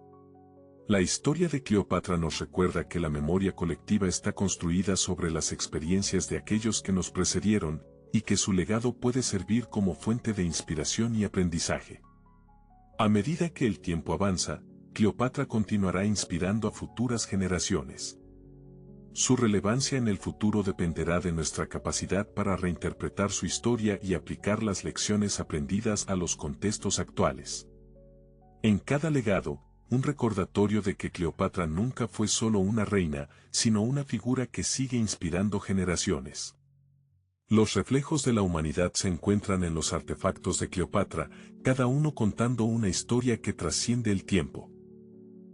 La historia de Cleopatra nos recuerda que la memoria colectiva está construida sobre las experiencias de aquellos que nos precedieron, y que su legado puede servir como fuente de inspiración y aprendizaje. A medida que el tiempo avanza, Cleopatra continuará inspirando a futuras generaciones. Su relevancia en el futuro dependerá de nuestra capacidad para reinterpretar su historia y aplicar las lecciones aprendidas a los contextos actuales. En cada legado, un recordatorio de que Cleopatra nunca fue solo una reina, sino una figura que sigue inspirando generaciones. Los reflejos de la humanidad se encuentran en los artefactos de Cleopatra, cada uno contando una historia que trasciende el tiempo.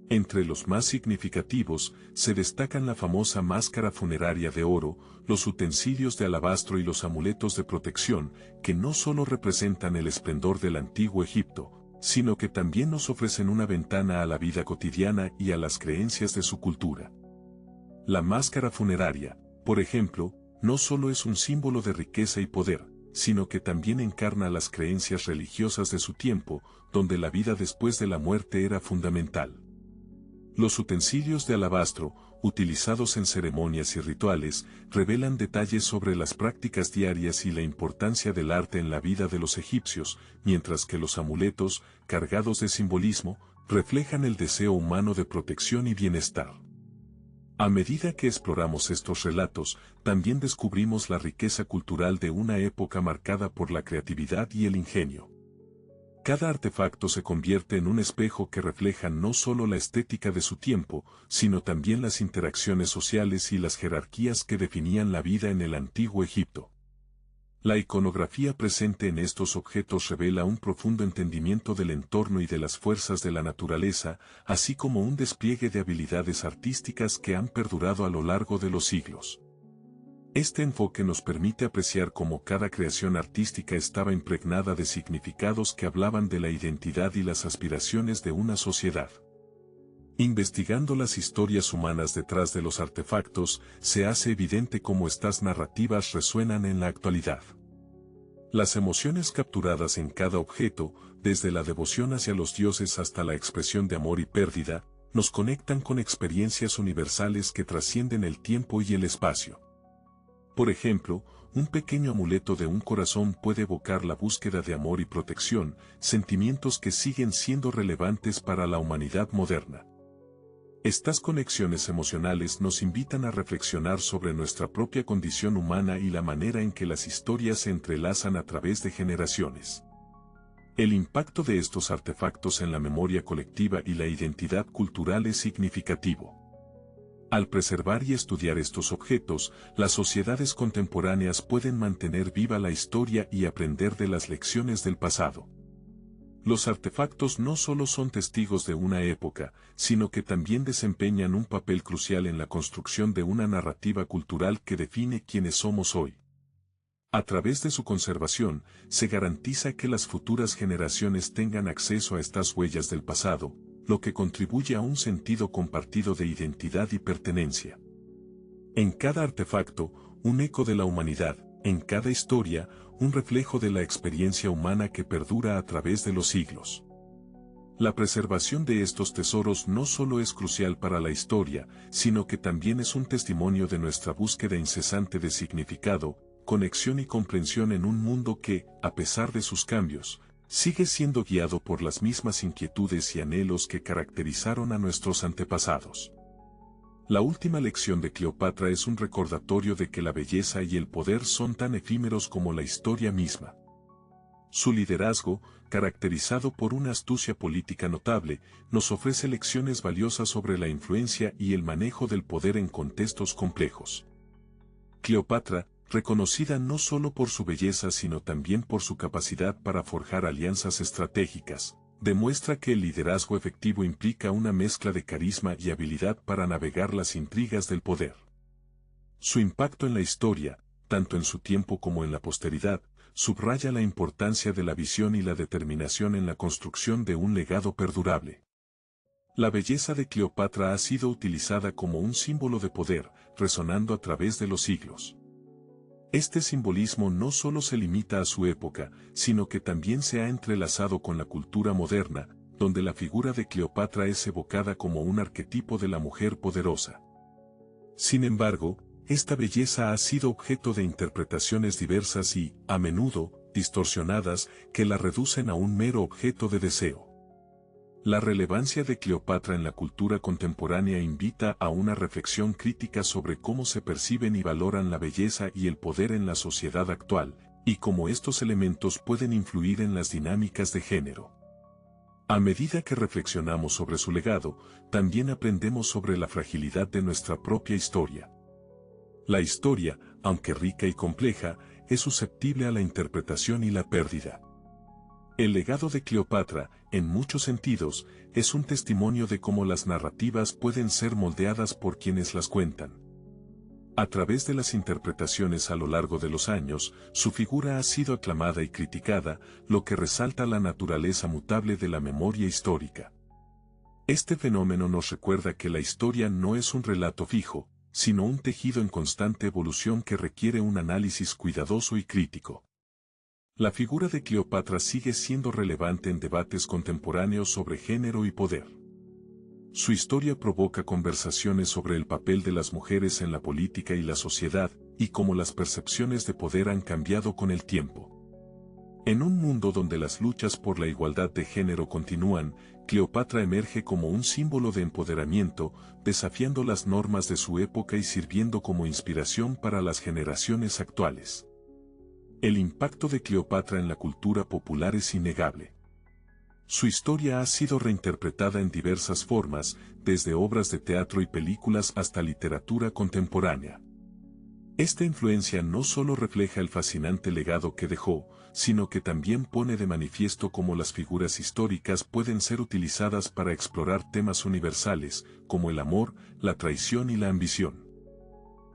Entre los más significativos, se destacan la famosa máscara funeraria de oro, los utensilios de alabastro y los amuletos de protección, que no solo representan el esplendor del antiguo Egipto, sino que también nos ofrecen una ventana a la vida cotidiana y a las creencias de su cultura. La máscara funeraria, por ejemplo, no solo es un símbolo de riqueza y poder, sino que también encarna las creencias religiosas de su tiempo, donde la vida después de la muerte era fundamental. Los utensilios de alabastro, utilizados en ceremonias y rituales, revelan detalles sobre las prácticas diarias y la importancia del arte en la vida de los egipcios, mientras que los amuletos, cargados de simbolismo, reflejan el deseo humano de protección y bienestar. A medida que exploramos estos relatos, también descubrimos la riqueza cultural de una época marcada por la creatividad y el ingenio. Cada artefacto se convierte en un espejo que refleja no solo la estética de su tiempo, sino también las interacciones sociales y las jerarquías que definían la vida en el antiguo Egipto. La iconografía presente en estos objetos revela un profundo entendimiento del entorno y de las fuerzas de la naturaleza, así como un despliegue de habilidades artísticas que han perdurado a lo largo de los siglos. Este enfoque nos permite apreciar cómo cada creación artística estaba impregnada de significados que hablaban de la identidad y las aspiraciones de una sociedad. Investigando las historias humanas detrás de los artefactos, se hace evidente cómo estas narrativas resuenan en la actualidad. Las emociones capturadas en cada objeto, desde la devoción hacia los dioses hasta la expresión de amor y pérdida, nos conectan con experiencias universales que trascienden el tiempo y el espacio. Por ejemplo, un pequeño amuleto de un corazón puede evocar la búsqueda de amor y protección, sentimientos que siguen siendo relevantes para la humanidad moderna. Estas conexiones emocionales nos invitan a reflexionar sobre nuestra propia condición humana y la manera en que las historias se entrelazan a través de generaciones. El impacto de estos artefactos en la memoria colectiva y la identidad cultural es significativo. Al preservar y estudiar estos objetos, las sociedades contemporáneas pueden mantener viva la historia y aprender de las lecciones del pasado. Los artefactos no solo son testigos de una época, sino que también desempeñan un papel crucial en la construcción de una narrativa cultural que define quiénes somos hoy. A través de su conservación, se garantiza que las futuras generaciones tengan acceso a estas huellas del pasado, lo que contribuye a un sentido compartido de identidad y pertenencia. En cada artefacto, un eco de la humanidad, en cada historia, un reflejo de la experiencia humana que perdura a través de los siglos. La preservación de estos tesoros no solo es crucial para la historia, sino que también es un testimonio de nuestra búsqueda incesante de significado, conexión y comprensión en un mundo que, a pesar de sus cambios, sigue siendo guiado por las mismas inquietudes y anhelos que caracterizaron a nuestros antepasados. La última lección de Cleopatra es un recordatorio de que la belleza y el poder son tan efímeros como la historia misma. Su liderazgo, caracterizado por una astucia política notable, nos ofrece lecciones valiosas sobre la influencia y el manejo del poder en contextos complejos. Cleopatra, reconocida no solo por su belleza sino también por su capacidad para forjar alianzas estratégicas, demuestra que el liderazgo efectivo implica una mezcla de carisma y habilidad para navegar las intrigas del poder. Su impacto en la historia, tanto en su tiempo como en la posteridad, subraya la importancia de la visión y la determinación en la construcción de un legado perdurable. La belleza de Cleopatra ha sido utilizada como un símbolo de poder, resonando a través de los siglos. Este simbolismo no solo se limita a su época, sino que también se ha entrelazado con la cultura moderna, donde la figura de Cleopatra es evocada como un arquetipo de la mujer poderosa. Sin embargo, esta belleza ha sido objeto de interpretaciones diversas y, a menudo, distorsionadas, que la reducen a un mero objeto de deseo. La relevancia de Cleopatra en la cultura contemporánea invita a una reflexión crítica sobre cómo se perciben y valoran la belleza y el poder en la sociedad actual, y cómo estos elementos pueden influir en las dinámicas de género. A medida que reflexionamos sobre su legado, también aprendemos sobre la fragilidad de nuestra propia historia. La historia, aunque rica y compleja, es susceptible a la interpretación y la pérdida. El legado de Cleopatra, en muchos sentidos, es un testimonio de cómo las narrativas pueden ser moldeadas por quienes las cuentan. A través de las interpretaciones a lo largo de los años, su figura ha sido aclamada y criticada, lo que resalta la naturaleza mutable de la memoria histórica. Este fenómeno nos recuerda que la historia no es un relato fijo, sino un tejido en constante evolución que requiere un análisis cuidadoso y crítico. La figura de Cleopatra sigue siendo relevante en debates contemporáneos sobre género y poder. Su historia provoca conversaciones sobre el papel de las mujeres en la política y la sociedad, y cómo las percepciones de poder han cambiado con el tiempo. En un mundo donde las luchas por la igualdad de género continúan, Cleopatra emerge como un símbolo de empoderamiento, desafiando las normas de su época y sirviendo como inspiración para las generaciones actuales. El impacto de Cleopatra en la cultura popular es innegable. Su historia ha sido reinterpretada en diversas formas, desde obras de teatro y películas hasta literatura contemporánea. Esta influencia no solo refleja el fascinante legado que dejó, sino que también pone de manifiesto cómo las figuras históricas pueden ser utilizadas para explorar temas universales, como el amor, la traición y la ambición.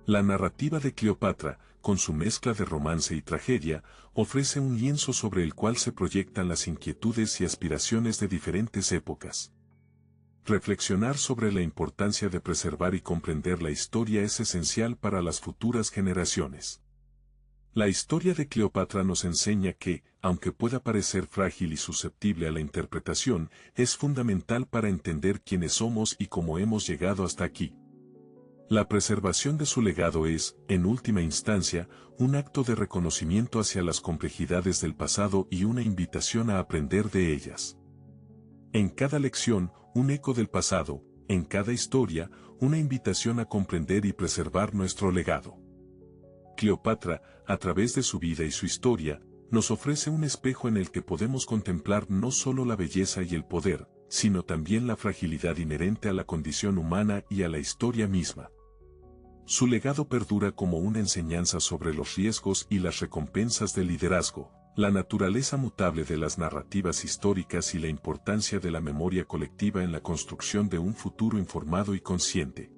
La narrativa de Cleopatra, con su mezcla de romance y tragedia, ofrece un lienzo sobre el cual se proyectan las inquietudes y aspiraciones de diferentes épocas. Reflexionar sobre la importancia de preservar y comprender la historia es esencial para las futuras generaciones. La historia de Cleopatra nos enseña que, aunque pueda parecer frágil y susceptible a la interpretación, es fundamental para entender quiénes somos y cómo hemos llegado hasta aquí. La preservación de su legado es, en última instancia, un acto de reconocimiento hacia las complejidades del pasado y una invitación a aprender de ellas. En cada lección, un eco del pasado, en cada historia, una invitación a comprender y preservar nuestro legado. Cleopatra, a través de su vida y su historia, nos ofrece un espejo en el que podemos contemplar no solo la belleza y el poder, sino también la fragilidad inherente a la condición humana y a la historia misma. Su legado perdura como una enseñanza sobre los riesgos y las recompensas del liderazgo, la naturaleza mutable de las narrativas históricas y la importancia de la memoria colectiva en la construcción de un futuro informado y consciente.